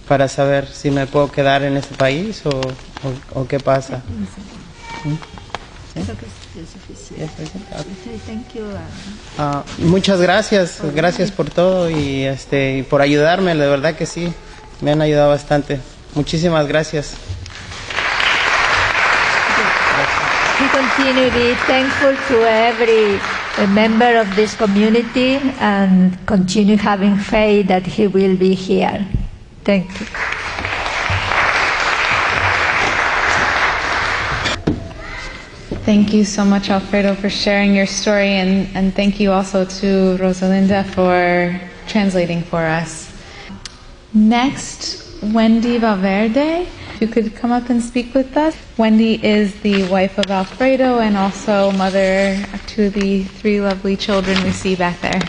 para saber si me puedo quedar en este país o qué pasa. Muchas gracias por todo y por ayudarme, de verdad que sí. me han ayudado bastante. Muchísimas gracias. We continue to be thankful to every member of this community and continue having faith that he will be here. Thank you. Thank you so much, Alfredo, for sharing your story, and thank you also to Rosalinda for translating for us. Next, Wendy Valverde. If you could come up and speak with us. Wendy is the wife of Alfredo and also mother to the 3 lovely children we see back there.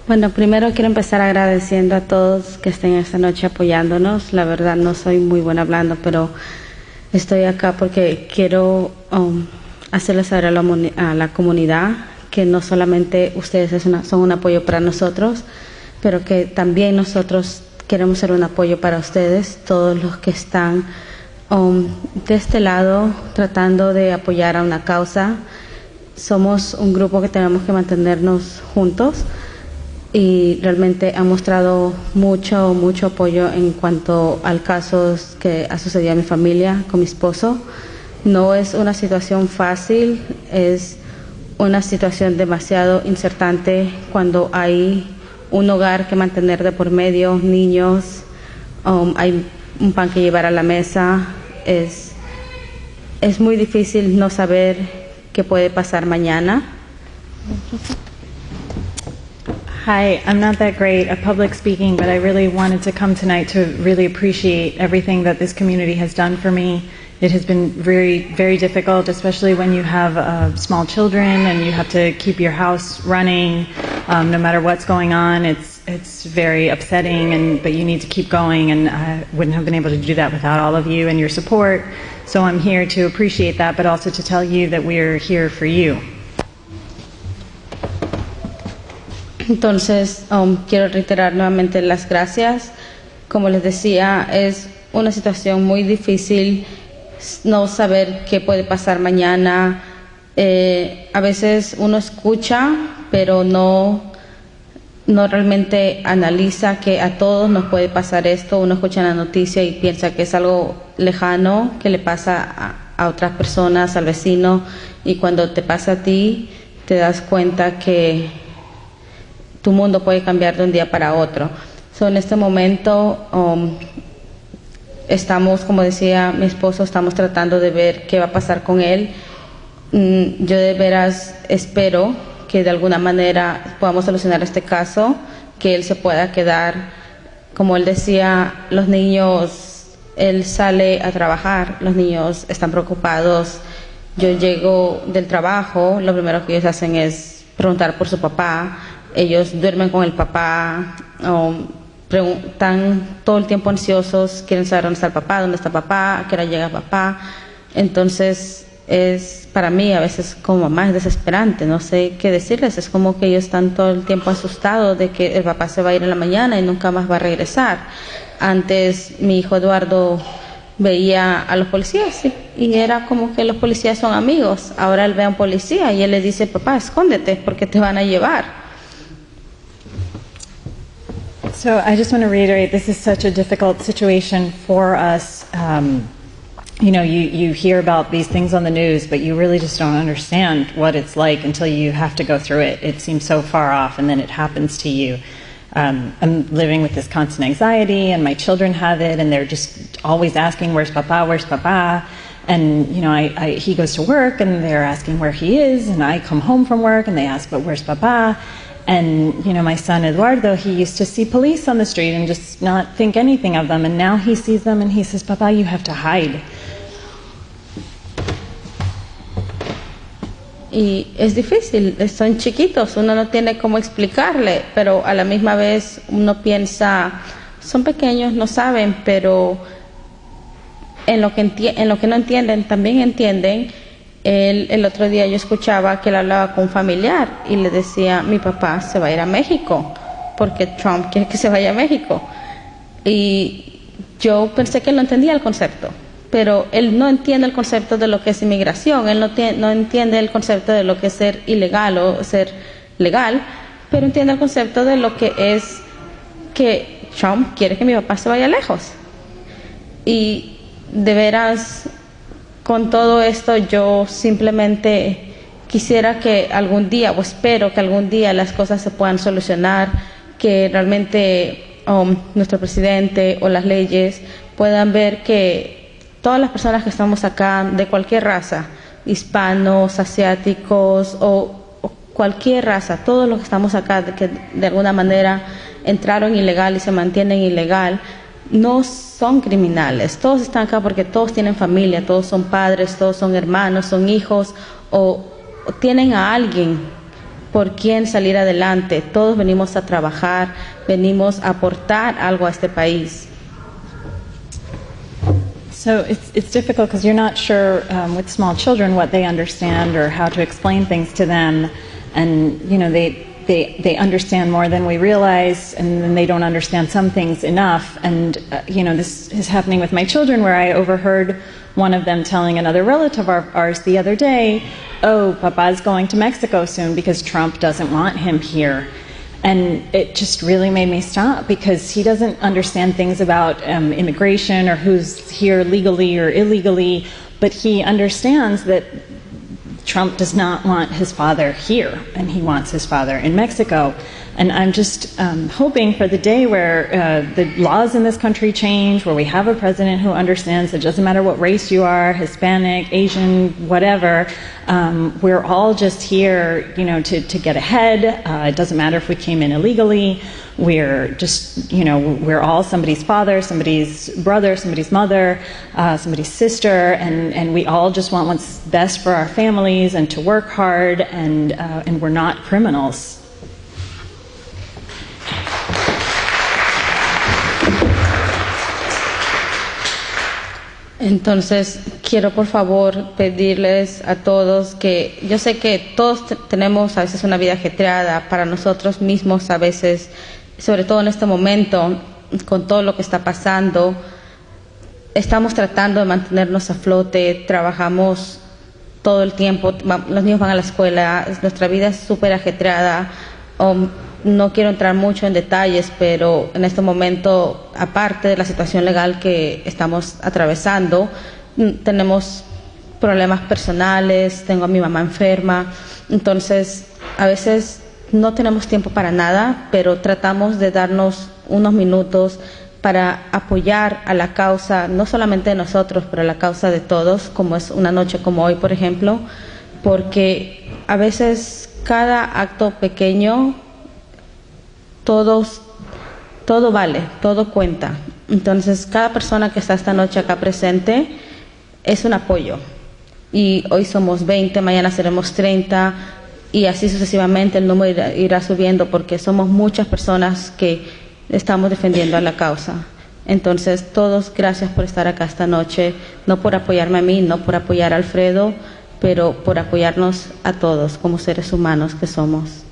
Bueno, primero quiero empezar agradeciendo a todos que estén esta noche apoyándonos. La verdad no soy muy buena hablando, pero estoy acá porque quiero hacerles saber a la comunidad que no solamente ustedes son un apoyo para nosotros, pero que también nosotros queremos ser un apoyo para ustedes, todos los que están de este lado tratando de apoyar a una causa. Somos un grupo que tenemos que mantenernos juntos y realmente han mostrado mucho apoyo en cuanto al caso que ha sucedido a mi familia con mi esposo. No es una situación fácil, es una situación demasiado incertante cuando hay un hogar que mantener de por medio, niños, hay un pan que llevar a la mesa. Es muy difícil no saber qué puede pasar mañana. Hi, I'm not that great at public speaking, but I really wanted to come tonight to really appreciate everything that this community has done for me. It has been very, very difficult, especially when you have small children and you have to keep your house running. No matter what's going on, it's very upsetting, but you need to keep going, and I wouldn't have been able to do that without all of you and your support. So I'm here to appreciate that, but also to tell you that we're here for you. Entonces, quiero reiterar nuevamente las gracias. Como les decía, es una situación muy difícil no saber qué puede pasar mañana. A veces uno escucha, pero no realmente analiza que a todos nos puede pasar esto. Uno escucha la noticia y piensa que es algo lejano, que le pasa a otras personas, al vecino, y cuando te pasa a ti, te das cuenta que tu mundo puede cambiar de un día para otro. En este momento estamos, como decía mi esposo, estamos tratando de ver qué va a pasar con él. Yo de veras espero que de alguna manera podamos solucionar este caso, que él se pueda quedar. Como él decía, los niños, él sale a trabajar, los niños están preocupados. Yo llego del trabajo, lo primero que ellos hacen es preguntar por su papá. Ellos duermen con el papá, están todo el tiempo ansiosos, quieren saber dónde está el papá, a qué hora llega papá. Entonces es para mí a veces como mamá es desesperante, no sé qué decirles. Es como que ellos están todo el tiempo asustados de que el papá se va a ir en la mañana y nunca más va a regresar. Antes mi hijo Eduardo veía a los policías y era como que los policías son amigos. Ahora él ve a un policía y él le dice: papá, escóndete porque te van a llevar. So I just want to reiterate, this is such a difficult situation for us. You hear about these things on the news, but you really just don't understand what it's like until you have to go through it. It seems so far off, and then it happens to you. I'm living with this constant anxiety, and my children have it, and they're just always asking, where's Papa, where's Papa? And, he goes to work, and they're asking where he is, and I come home from work, and they ask, but where's Papa? And, my son Eduardo, he used to see police on the street and just not think anything of them, and now he sees them and he says, Papa, you have to hide. Y es difícil, son chiquitos, uno no tiene cómo explicarle, pero a la misma vez uno piensa, son pequeños, no saben, pero en lo que no entienden, también entienden. El otro día yo escuchaba que él hablaba con un familiar y le decía: mi papá se va a ir a México porque Trump quiere que se vaya a México. Y yo pensé que él no entendía el concepto, pero él no entiende el concepto de lo que es inmigración, él no entiende el concepto de lo que es ser ilegal o ser legal, pero entiende el concepto de lo que es que Trump quiere que mi papá se vaya lejos. Y de veras, con todo esto, yo simplemente quisiera que algún día, o espero que algún día las cosas se puedan solucionar, que realmente nuestro presidente o las leyes puedan ver que todas las personas que estamos acá, de cualquier raza, hispanos, asiáticos o cualquier raza, todos los que estamos acá, que de alguna manera entraron ilegal y se mantienen ilegal, no son criminales. Todos están acá porque todos tienen familia, todos son padres, todos son hermanos, son hijos o tienen a alguien por quien salir adelante. Todos venimos a trabajar, venimos a aportar algo a este país. So it's difficult because you're not sure with small children what they understand or how to explain things to them, and you know they understand more than we realize, and then they don't understand some things enough. And you know, this is happening with my children, where I overheard one of them telling another relative of ours the other day, "Oh, Papa's going to Mexico soon because Trump doesn't want him here." And it just really made me stop, because he doesn't understand things about immigration or who's here legally or illegally, but he understands that Trump does not want his father here, and he wants his father in Mexico. And I'm just hoping for the day where the laws in this country change, where we have a president who understands it doesn't matter what race you are, Hispanic, Asian, whatever, we're all just here, you know, to get ahead. It doesn't matter if we came in illegally. We're just, you know, we're all somebody's father, somebody's brother, somebody's mother, somebody's sister, and we all just want what's best for our families and to work hard, and we're not criminals. Entonces, quiero por favor pedirles a todos que, yo sé que todos tenemos a veces una vida ajetreada, para nosotros mismos a veces, sobre todo en este momento, con todo lo que está pasando, estamos tratando de mantenernos a flote, trabajamos todo el tiempo, los niños van a la escuela, nuestra vida es súper ajetreada. No quiero entrar mucho en detalles, pero en este momento, aparte de la situación legal que estamos atravesando, tenemos problemas personales, tengo a mi mamá enferma, entonces a veces no tenemos tiempo para nada, pero tratamos de darnos unos minutos para apoyar a la causa, no solamente de nosotros, pero a la causa de todos, como es una noche como hoy, por ejemplo, porque a veces cada acto pequeño, todo vale, todo cuenta. Entonces, cada persona que está esta noche acá presente es un apoyo. Y hoy somos 20, mañana seremos 30, y así sucesivamente el número irá subiendo, porque somos muchas personas que estamos defendiendo a la causa. Entonces, todos, gracias por estar acá esta noche, no por apoyarme a mí, no por apoyar a Alfredo, pero por apoyarnos a todos como seres humanos que somos.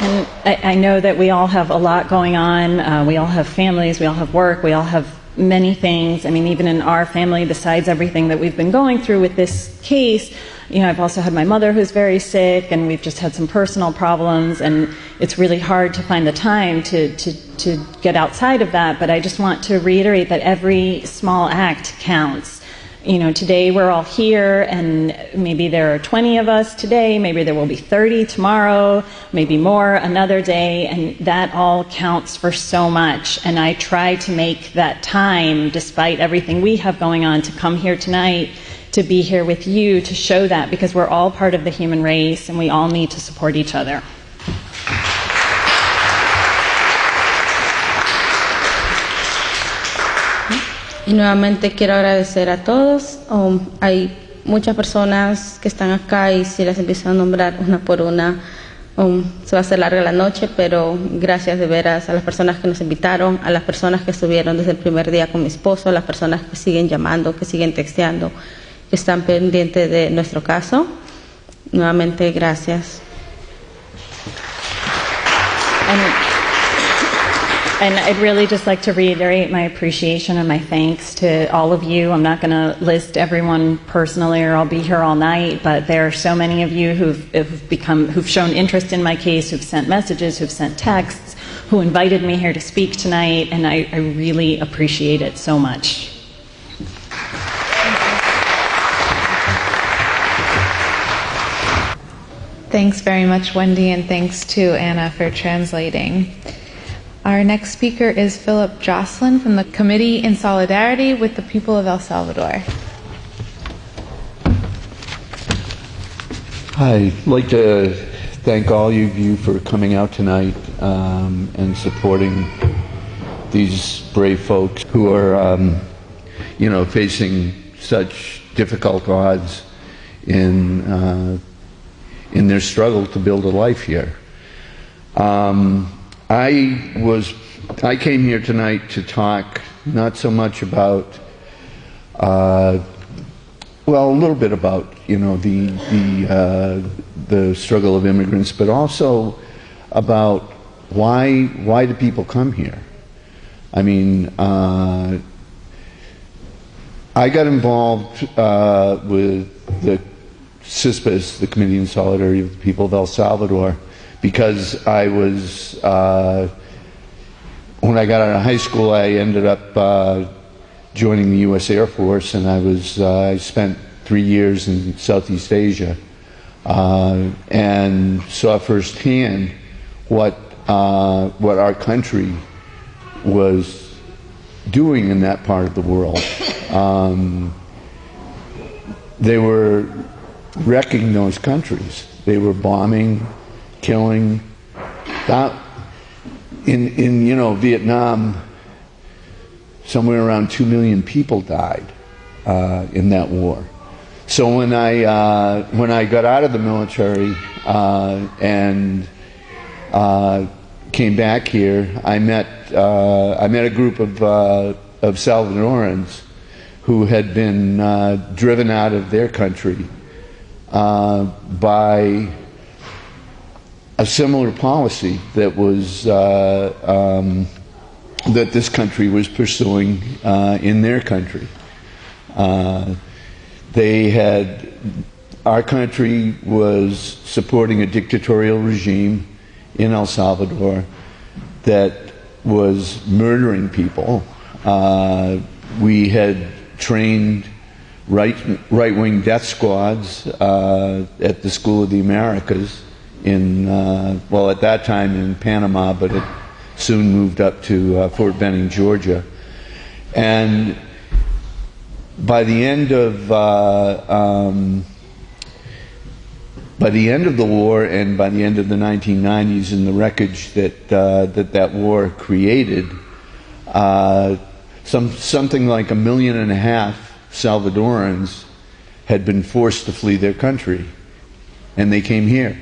And I know that we all have a lot going on. We all have families, we all have work, we all have many things. I mean, even in our family, besides everything that we've been going through with this case, you know, I've also had my mother who's very sick, and we've just had some personal problems, and it's really hard to find the time to get outside of that. But I just want to reiterate that every small act counts. You know, today we're all here, and maybe there are 20 of us today, maybe there will be 30 tomorrow, maybe more another day, and that all counts for so much. And I try to make that time, despite everything we have going on, to come here tonight, to be here with you, to show that, because we're all part of the human race, and we all need to support each other. Y nuevamente quiero agradecer a todos. Hay muchas personas que están acá, y si las empiezo a nombrar una por una, se va a hacer larga la noche, pero gracias de veras a las personas que nos invitaron, a las personas que estuvieron desde el primer día con mi esposo, a las personas que siguen llamando, que siguen texteando, que están pendientes de nuestro caso. Nuevamente, gracias. And I'd really just like to reiterate my appreciation and my thanks to all of you. I'm not going to list everyone personally or I'll be here all night, but there are so many of you who've shown interest in my case, who've sent messages, who've sent texts, who invited me here to speak tonight, and I really appreciate it so much. Thanks very much, Wendy, and thanks to Anna for translating. Our next speaker is Phillip Josselyn from the Committee in Solidarity with the People of El Salvador. I'd like to thank all of you for coming out tonight and supporting these brave folks who are, facing such difficult odds in their struggle to build a life here. I came here tonight to talk not so much about, a little bit about the struggle of immigrants, but also about why do people come here? I mean, I got involved with the CISPES, the Committee in Solidarity with the People of El Salvador, because I was, when I got out of high school, I ended up joining the U.S. Air Force, and I spent 3 years in Southeast Asia, and saw firsthand what our country was doing in that part of the world. They were wrecking those countries. They were bombing, killing. In Vietnam, somewhere around 2 million people died in that war. So when I got out of the military and came back here, I met a group of Salvadorans who had been driven out of their country by a similar policy that was that this country was pursuing in their country. Our country was supporting a dictatorial regime in El Salvador that was murdering people. We had trained right-wing death squads at the School of the Americas at that time in Panama, but it soon moved up to Fort Benning, Georgia. And by the end of the war and by the end of the 1990s, and the wreckage that war created, something like 1.5 million Salvadorans had been forced to flee their country, and they came here.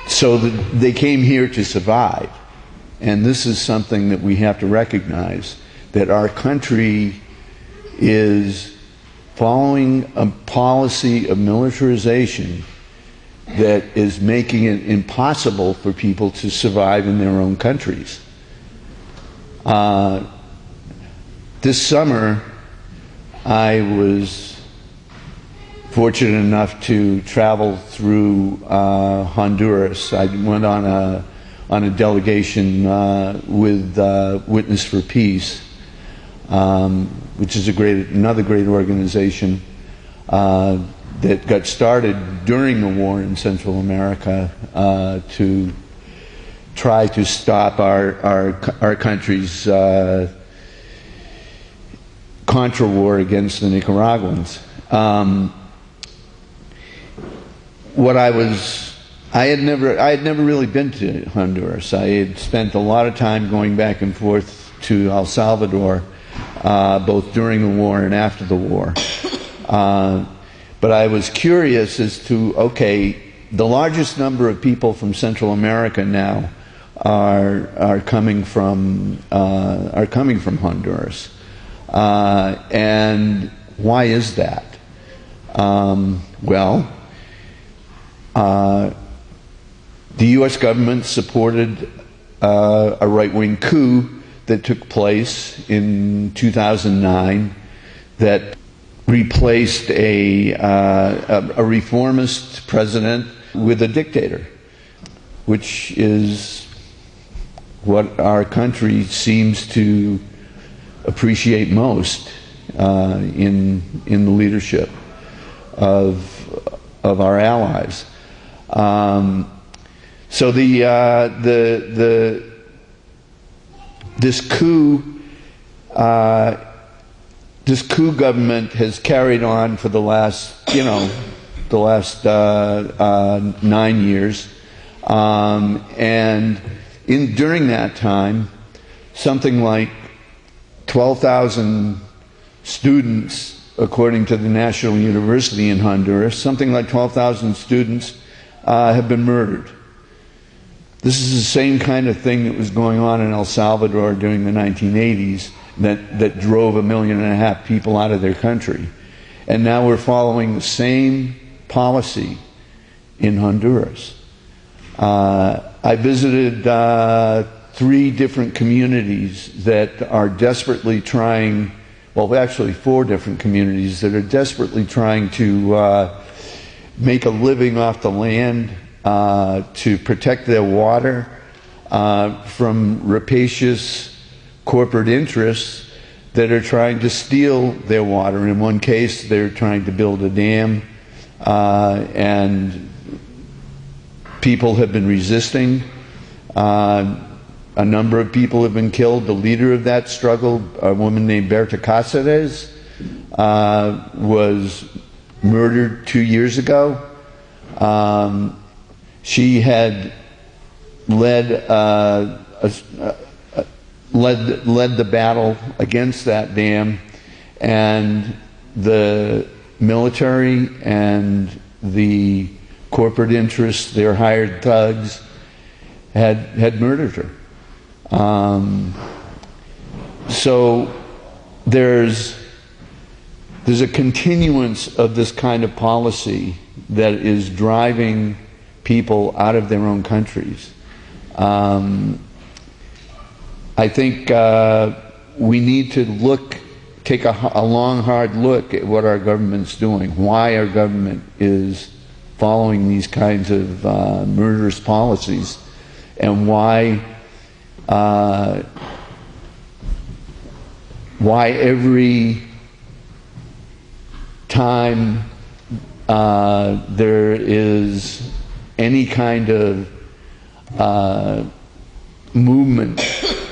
So they came here to survive, and this is something that we have to recognize, that our country is following a policy of militarization that is making it impossible for people to survive in their own countries. This summer, I was fortunate enough to travel through Honduras. I went on a delegation with Witness for Peace, which is another great organization that got started during the war in Central America to try to stop our country's Contra war against the Nicaraguans. I had never really been to Honduras. I had spent a lot of time going back and forth to El Salvador, both during the war and after the war. But I was curious as to, the largest number of people from Central America now are coming from Honduras, and why is that? The U.S. government supported a right-wing coup that took place in 2009 that replaced a reformist president with a dictator, which is what our country seems to appreciate most in the leadership of our allies. So this coup government has carried on for the last 9 years, and during that time, something like 12,000 students, according to the National University in Honduras, something like 12,000 students have been murdered. This is the same kind of thing that was going on in El Salvador during the 1980s that drove 1.5 million people out of their country. And now we're following the same policy in Honduras. I visited 3 different communities that are desperately trying, well, actually 4 different communities that are desperately trying to make a living off the land, to protect their water from rapacious corporate interests that are trying to steal their water. In one case, they're trying to build a dam, and people have been resisting. A number of people have been killed. The leader of that struggle, a woman named Berta Cáceres, was murdered 2 years ago. She had led the battle against that dam, and the military and the corporate interests, their hired thugs, had murdered her. So there's a continuance of this kind of policy that is driving people out of their own countries. I think we need to take a long, hard look at what our government's doing, why our government is following these kinds of murderous policies, and why every time there is any kind of movement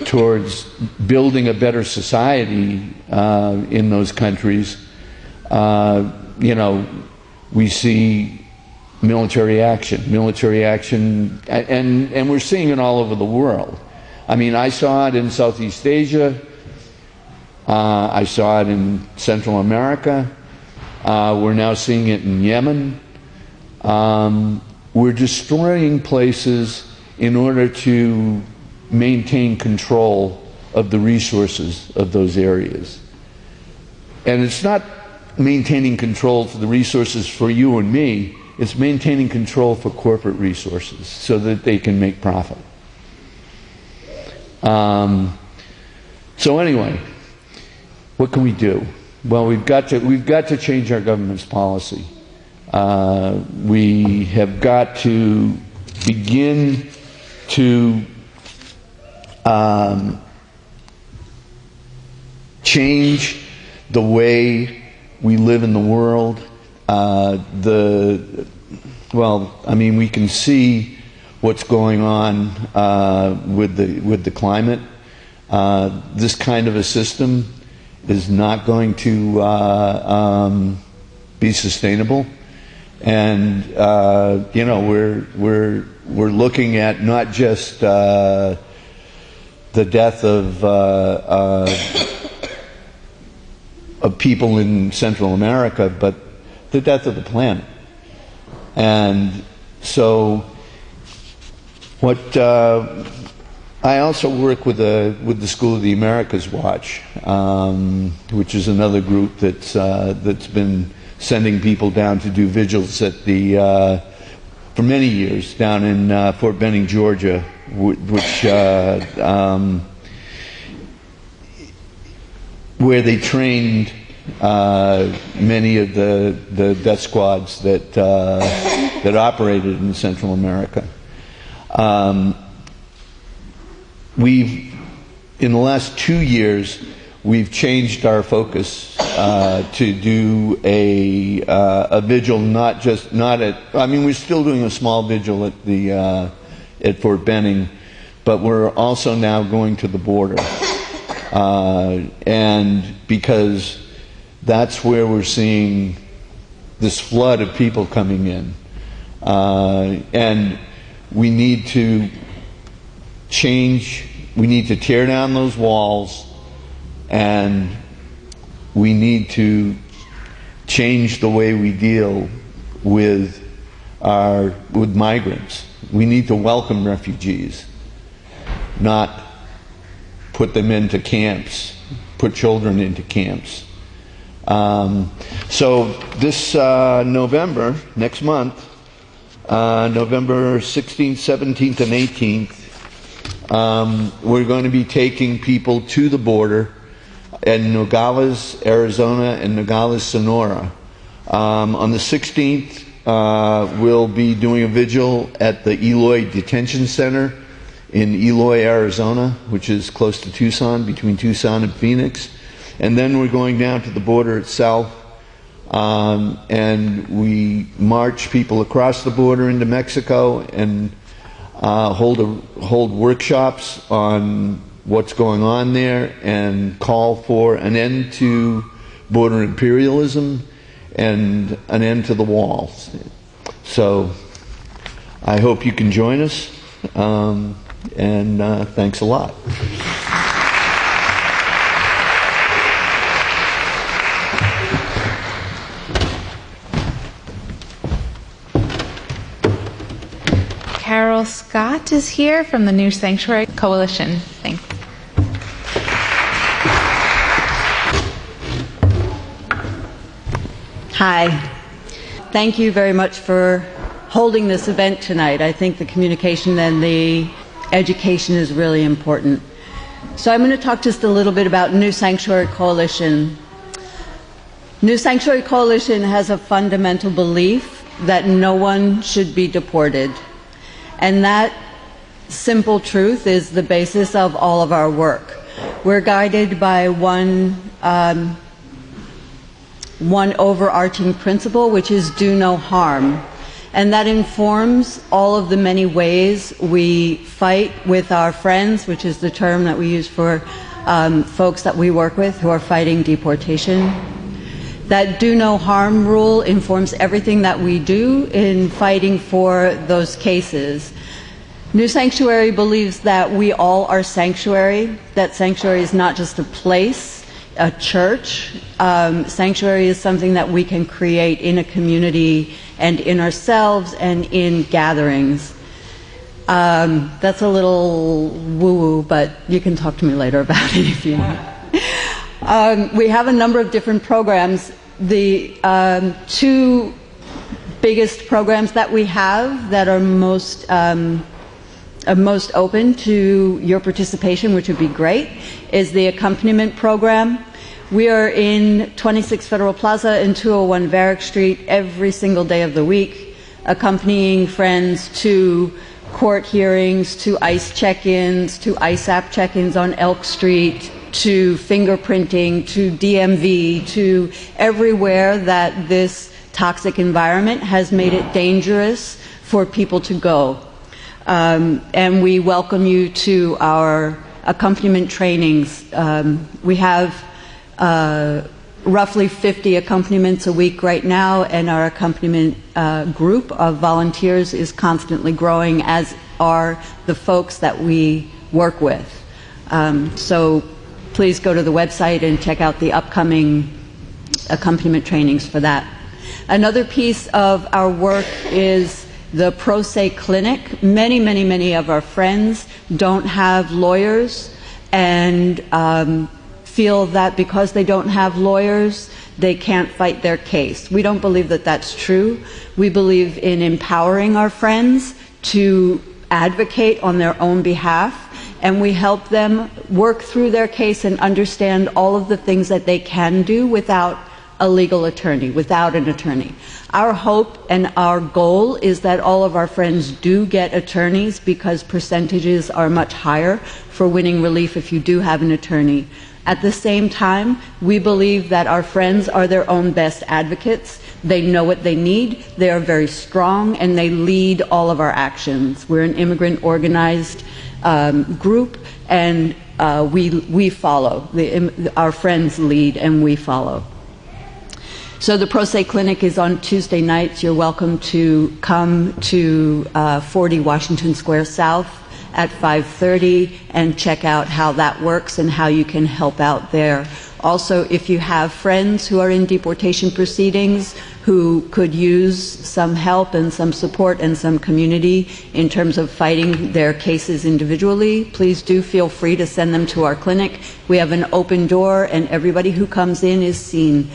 towards building a better society in those countries, we see military action, and we're seeing it all over the world. I mean, I saw it in Southeast Asia, I saw it in Central America, we're now seeing it in Yemen. We're destroying places in order to maintain control of the resources of those areas. And it's not maintaining control for the resources for you and me, it's maintaining control for corporate resources so that they can make profit. So anyway, what can we do? Well, we've got to change our government's policy. We have got to begin to change the way we live in the world. We can see what's going on with the climate. This kind of a system is not going to be sustainable, and we're looking at not just the death of people in Central America, but the death of the planet. And so, I also work with the School of the Americas Watch, which is another group that's been sending people down to do vigils at the for many years down in Fort Benning, Georgia, which where they trained many of the death squads that that operated in Central America. In the last 2 years, we've changed our focus to do a vigil, we're still doing a small vigil at Fort Benning, but we're also now going to the border. And because that's where we're seeing this flood of people coming in. And we need to tear down those walls, and we need to change the way we deal with migrants. We need to welcome refugees, not put them into camps, put children into camps. So this November, next month, November 16th, 17th, and 18th, we're going to be taking people to the border in Nogales, Arizona, and Nogales, Sonora. On the 16th, we'll be doing a vigil at the Eloy Detention Center in Eloy, Arizona, which is close to Tucson, between Tucson and Phoenix. And then we're going down to the border itself, and we march people across the border into Mexico and hold workshops on what's going on there and call for an end to border imperialism and an end to the walls. So I hope you can join us, and thanks a lot. Carol Scott is here from the New Sanctuary Coalition. Thanks. Hi. Thank you very much for holding this event tonight. I think the communication and the education is really important. So I'm going to talk just a little bit about New Sanctuary Coalition. New Sanctuary Coalition has a fundamental belief that no one should be deported. And that simple truth is the basis of all of our work. We're guided by one overarching principle, which is do no harm. And that informs all of the many ways we fight with our friends, which is the term that we use for folks that we work with who are fighting deportation. That do no harm rule informs everything that we do in fighting for those cases. New Sanctuary believes that we all are sanctuary, that sanctuary is not just a place, a church. Sanctuary is something that we can create in a community and in ourselves and in gatherings. That's a little woo-woo, but you can talk to me later about it if you want. We have a number of different programs. The two biggest programs that we have that are most open to your participation, which would be great, is the accompaniment program. We are in 26 Federal Plaza and 201 Varick Street every single day of the week, accompanying friends to court hearings, to ICE check-ins, to ISAP check-ins on Elk Street, to fingerprinting, to DMV, to everywhere that this toxic environment has made it dangerous for people to go. And we welcome you to our accompaniment trainings. We have roughly 50 accompaniments a week right now, and our accompaniment group of volunteers is constantly growing, as are the folks that we work with. So please go to the website and check out the upcoming accompaniment trainings for that. Another piece of our work is the Pro Se Clinic. Many of our friends don't have lawyers and feel that because they don't have lawyers, they can't fight their case. We don't believe that that's true. We believe in empowering our friends to advocate on their own behalf, and we help them work through their case and understand all of the things that they can do without a legal attorney, without an attorney. Our hope and our goal is that all of our friends do get attorneys, because percentages are much higher for winning relief if you do have an attorney. At the same time, we believe that our friends are their own best advocates. They know what they need, they are very strong, and they lead all of our actions. We're an immigrant organized group, and we follow. Our friends lead and we follow. So the Pro Se Clinic is on Tuesday nights. You're welcome to come to 40 Washington Square South at 5:30 and check out how that works and how you can help out there. Also, if you have friends who are in deportation proceedings who could use some help and some support and some community in terms of fighting their cases individually, please do feel free to send them to our clinic. We have an open door and everybody who comes in is seen.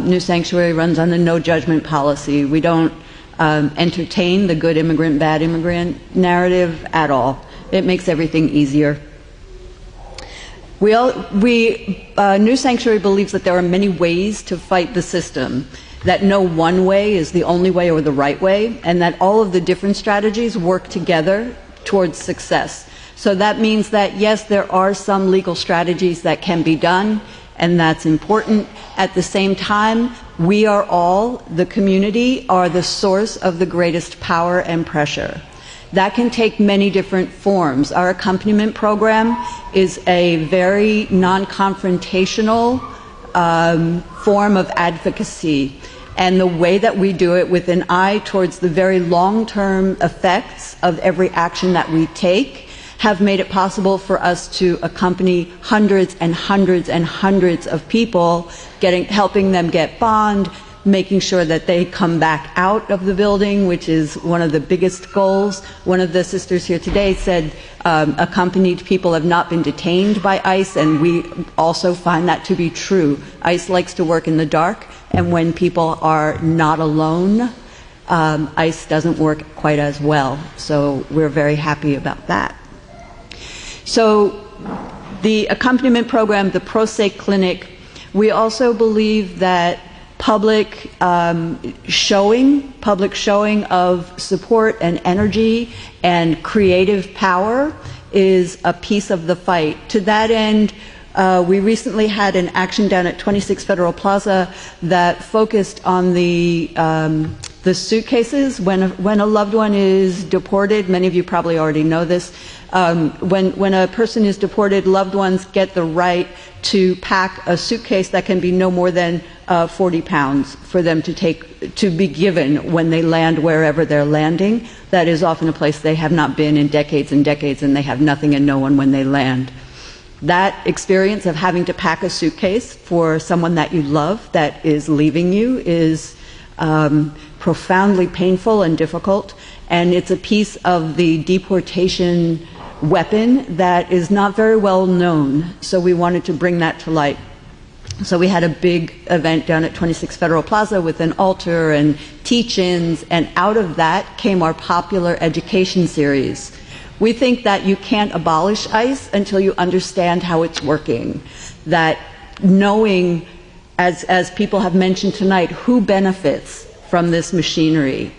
New Sanctuary runs on a no judgment policy. We don't entertain the good immigrant, bad immigrant narrative at all. It makes everything easier. New Sanctuary believes that there are many ways to fight the system, that no one way is the only way or the right way, and that all of the different strategies work together towards success. So that means that, yes, there are some legal strategies that can be done, and that's important. At the same time, we are all, the community, are the source of the greatest power and pressure. That can take many different forms. Our accompaniment program is a very non-confrontational form of advocacy. And the way that we do it, with an eye towards the very long-term effects of every action that we take, have made it possible for us to accompany hundreds and hundreds and hundreds of people, helping them get bond, making sure that they come back out of the building, which is one of the biggest goals. One of the sisters here today said accompanied people have not been detained by ICE, and we also find that to be true. ICE likes to work in the dark, and when people are not alone, ICE doesn't work quite as well. So we're very happy about that. So the accompaniment program, the Pro Se Clinic, we also believe that public showing of support and energy and creative power is a piece of the fight. To that end, we recently had an action down at 26 Federal Plaza that focused on the suitcases. When a loved one is deported, many of you probably already know this, when a person is deported, loved ones get the right to pack a suitcase that can be no more than 40 pounds for them to be given when they land wherever they're landing. That is often a place they have not been in decades and decades, and they have nothing and no one when they land. That experience of having to pack a suitcase for someone that you love that is leaving you is profoundly painful and difficult, and it's a piece of the deportation weapon that is not very well known, so we wanted to bring that to light. So we had a big event down at 26 Federal Plaza with an altar and teach-ins, and out of that came our popular education series. We think that you can't abolish ICE until you understand how it's working, that knowing, as people have mentioned tonight, who benefits from this machinery.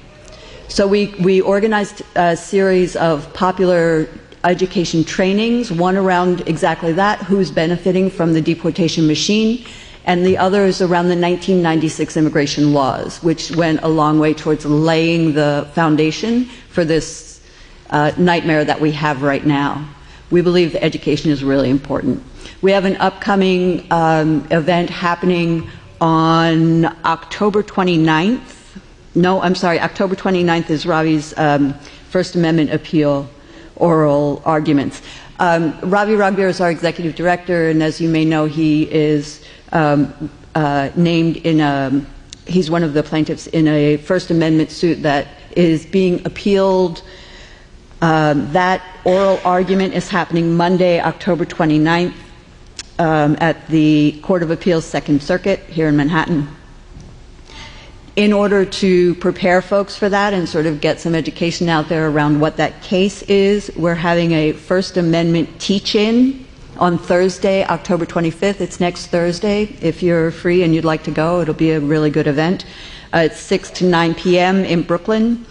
So we organized a series of popular education trainings, one around exactly that, who's benefiting from the deportation machine, and the others around the 1996 immigration laws, which went a long way towards laying the foundation for this nightmare that we have right now. We believe that education is really important. We have an upcoming event happening on October 29th. No, I'm sorry, October 29th is Ravi's First Amendment appeal oral arguments. Ravi Ragbir is our executive director, and as you may know, he is named in he's one of the plaintiffs in a First Amendment suit that is being appealed. That oral argument is happening Monday, October 29th. at the Court of Appeals Second Circuit here in Manhattan. In order to prepare folks for that and sort of get some education out there around what that case is, we're having a First Amendment teach-in on Thursday, October 25th. It's next Thursday. If you're free and you'd like to go, it'll be a really good event. It's 6 to 9 p.m. in Brooklyn.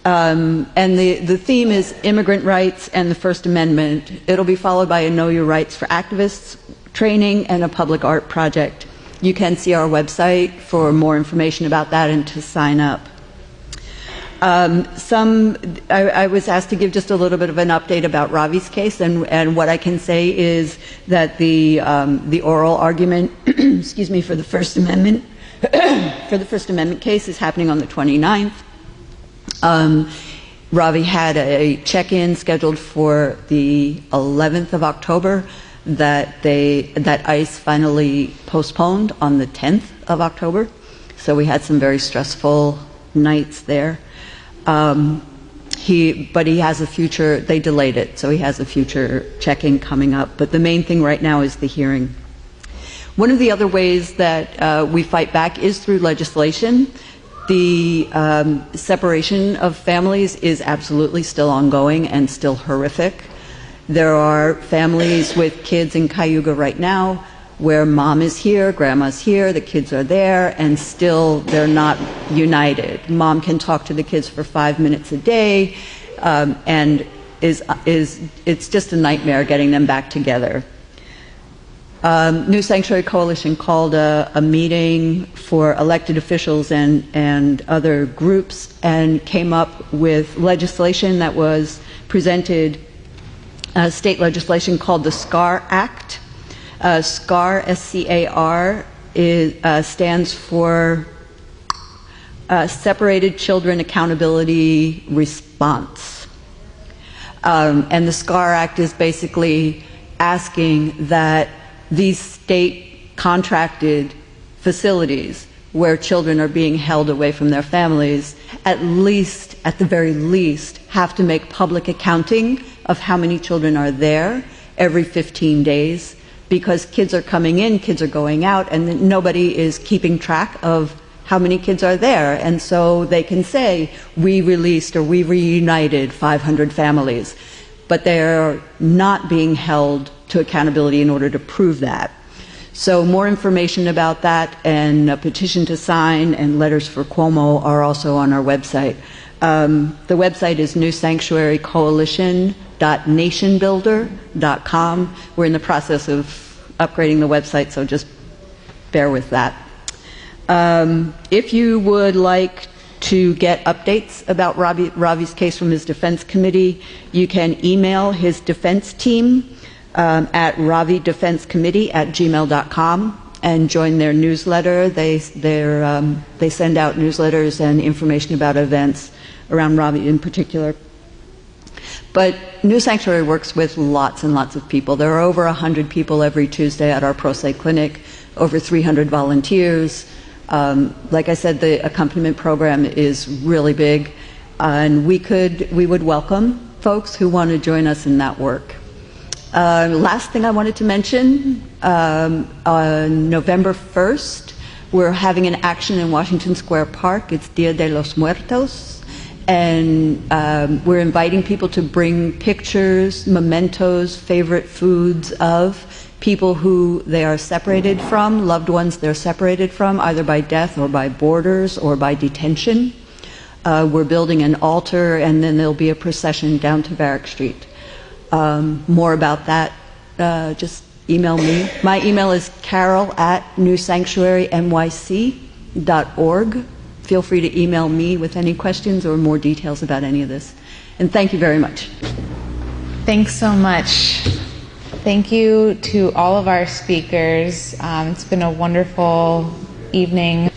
And the theme is immigrant rights and the First Amendment. It'll be followed by a Know Your Rights for Activists training and a public art project. You can see our website for more information about that and to sign up. I was asked to give just a little bit of an update about Ravi's case, and what I can say is that the oral argument, excuse me, for the First Amendment, for the First Amendment case is happening on the 29th. Ravi had a check-in scheduled for the 11th of October that ICE finally postponed on the 10th of October. So we had some very stressful nights there. But he has a future, they delayed it, so he has a future check-in coming up. But the main thing right now is the hearing. One of the other ways that we fight back is through legislation. The separation of families is absolutely still ongoing and still horrific. There are families with kids in Cayuga right now where mom is here, grandma's here, the kids are there, and still they're not united. Mom can talk to the kids for 5 minutes a day, and it's just a nightmare getting them back together. New Sanctuary Coalition called a meeting for elected officials and other groups and came up with legislation that was presented, state legislation called the SCAR Act. SCAR, S-C-A-R, stands for Separated Children Accountability Response. And the SCAR Act is basically asking that these state contracted facilities where children are being held away from their families, at the very least, have to make public accounting of how many children are there every 15 days, because kids are coming in, kids are going out, and nobody is keeping track of how many kids are there. And so they can say, we released or we reunited 500 families, but they're not being held to accountability in order to prove that. So more information about that and a petition to sign and letters for Cuomo are also on our website. The website is newsanctuarycoalition.nationbuilder.com. We're in the process of upgrading the website, so just bear with that. If you would like to get updates about Ravi's case from his defense committee, you can email his defense team at ravidefensecommittee@gmail.com and join their newsletter. They send out newsletters and information about events around Ravi in particular. But New Sanctuary works with lots and lots of people. There are over 100 people every Tuesday at our Pro Se clinic, over 300 volunteers. Like I said, the accompaniment program is really big, and we would welcome folks who want to join us in that work. Last thing I wanted to mention, on November 1st, we're having an action in Washington Square Park. It's Dia de los Muertos, and we're inviting people to bring pictures, mementos, favorite foods of people who they are separated from, loved ones they're separated from, either by death or by borders or by detention. We're building an altar, and then there'll be a procession down to Varick Street. More about that, just email me. My email is carol@newsanctuarynyc.org. Feel free to email me with any questions or more details about any of this. And thank you very much. Thanks so much. Thank you to all of our speakers. It's been a wonderful evening.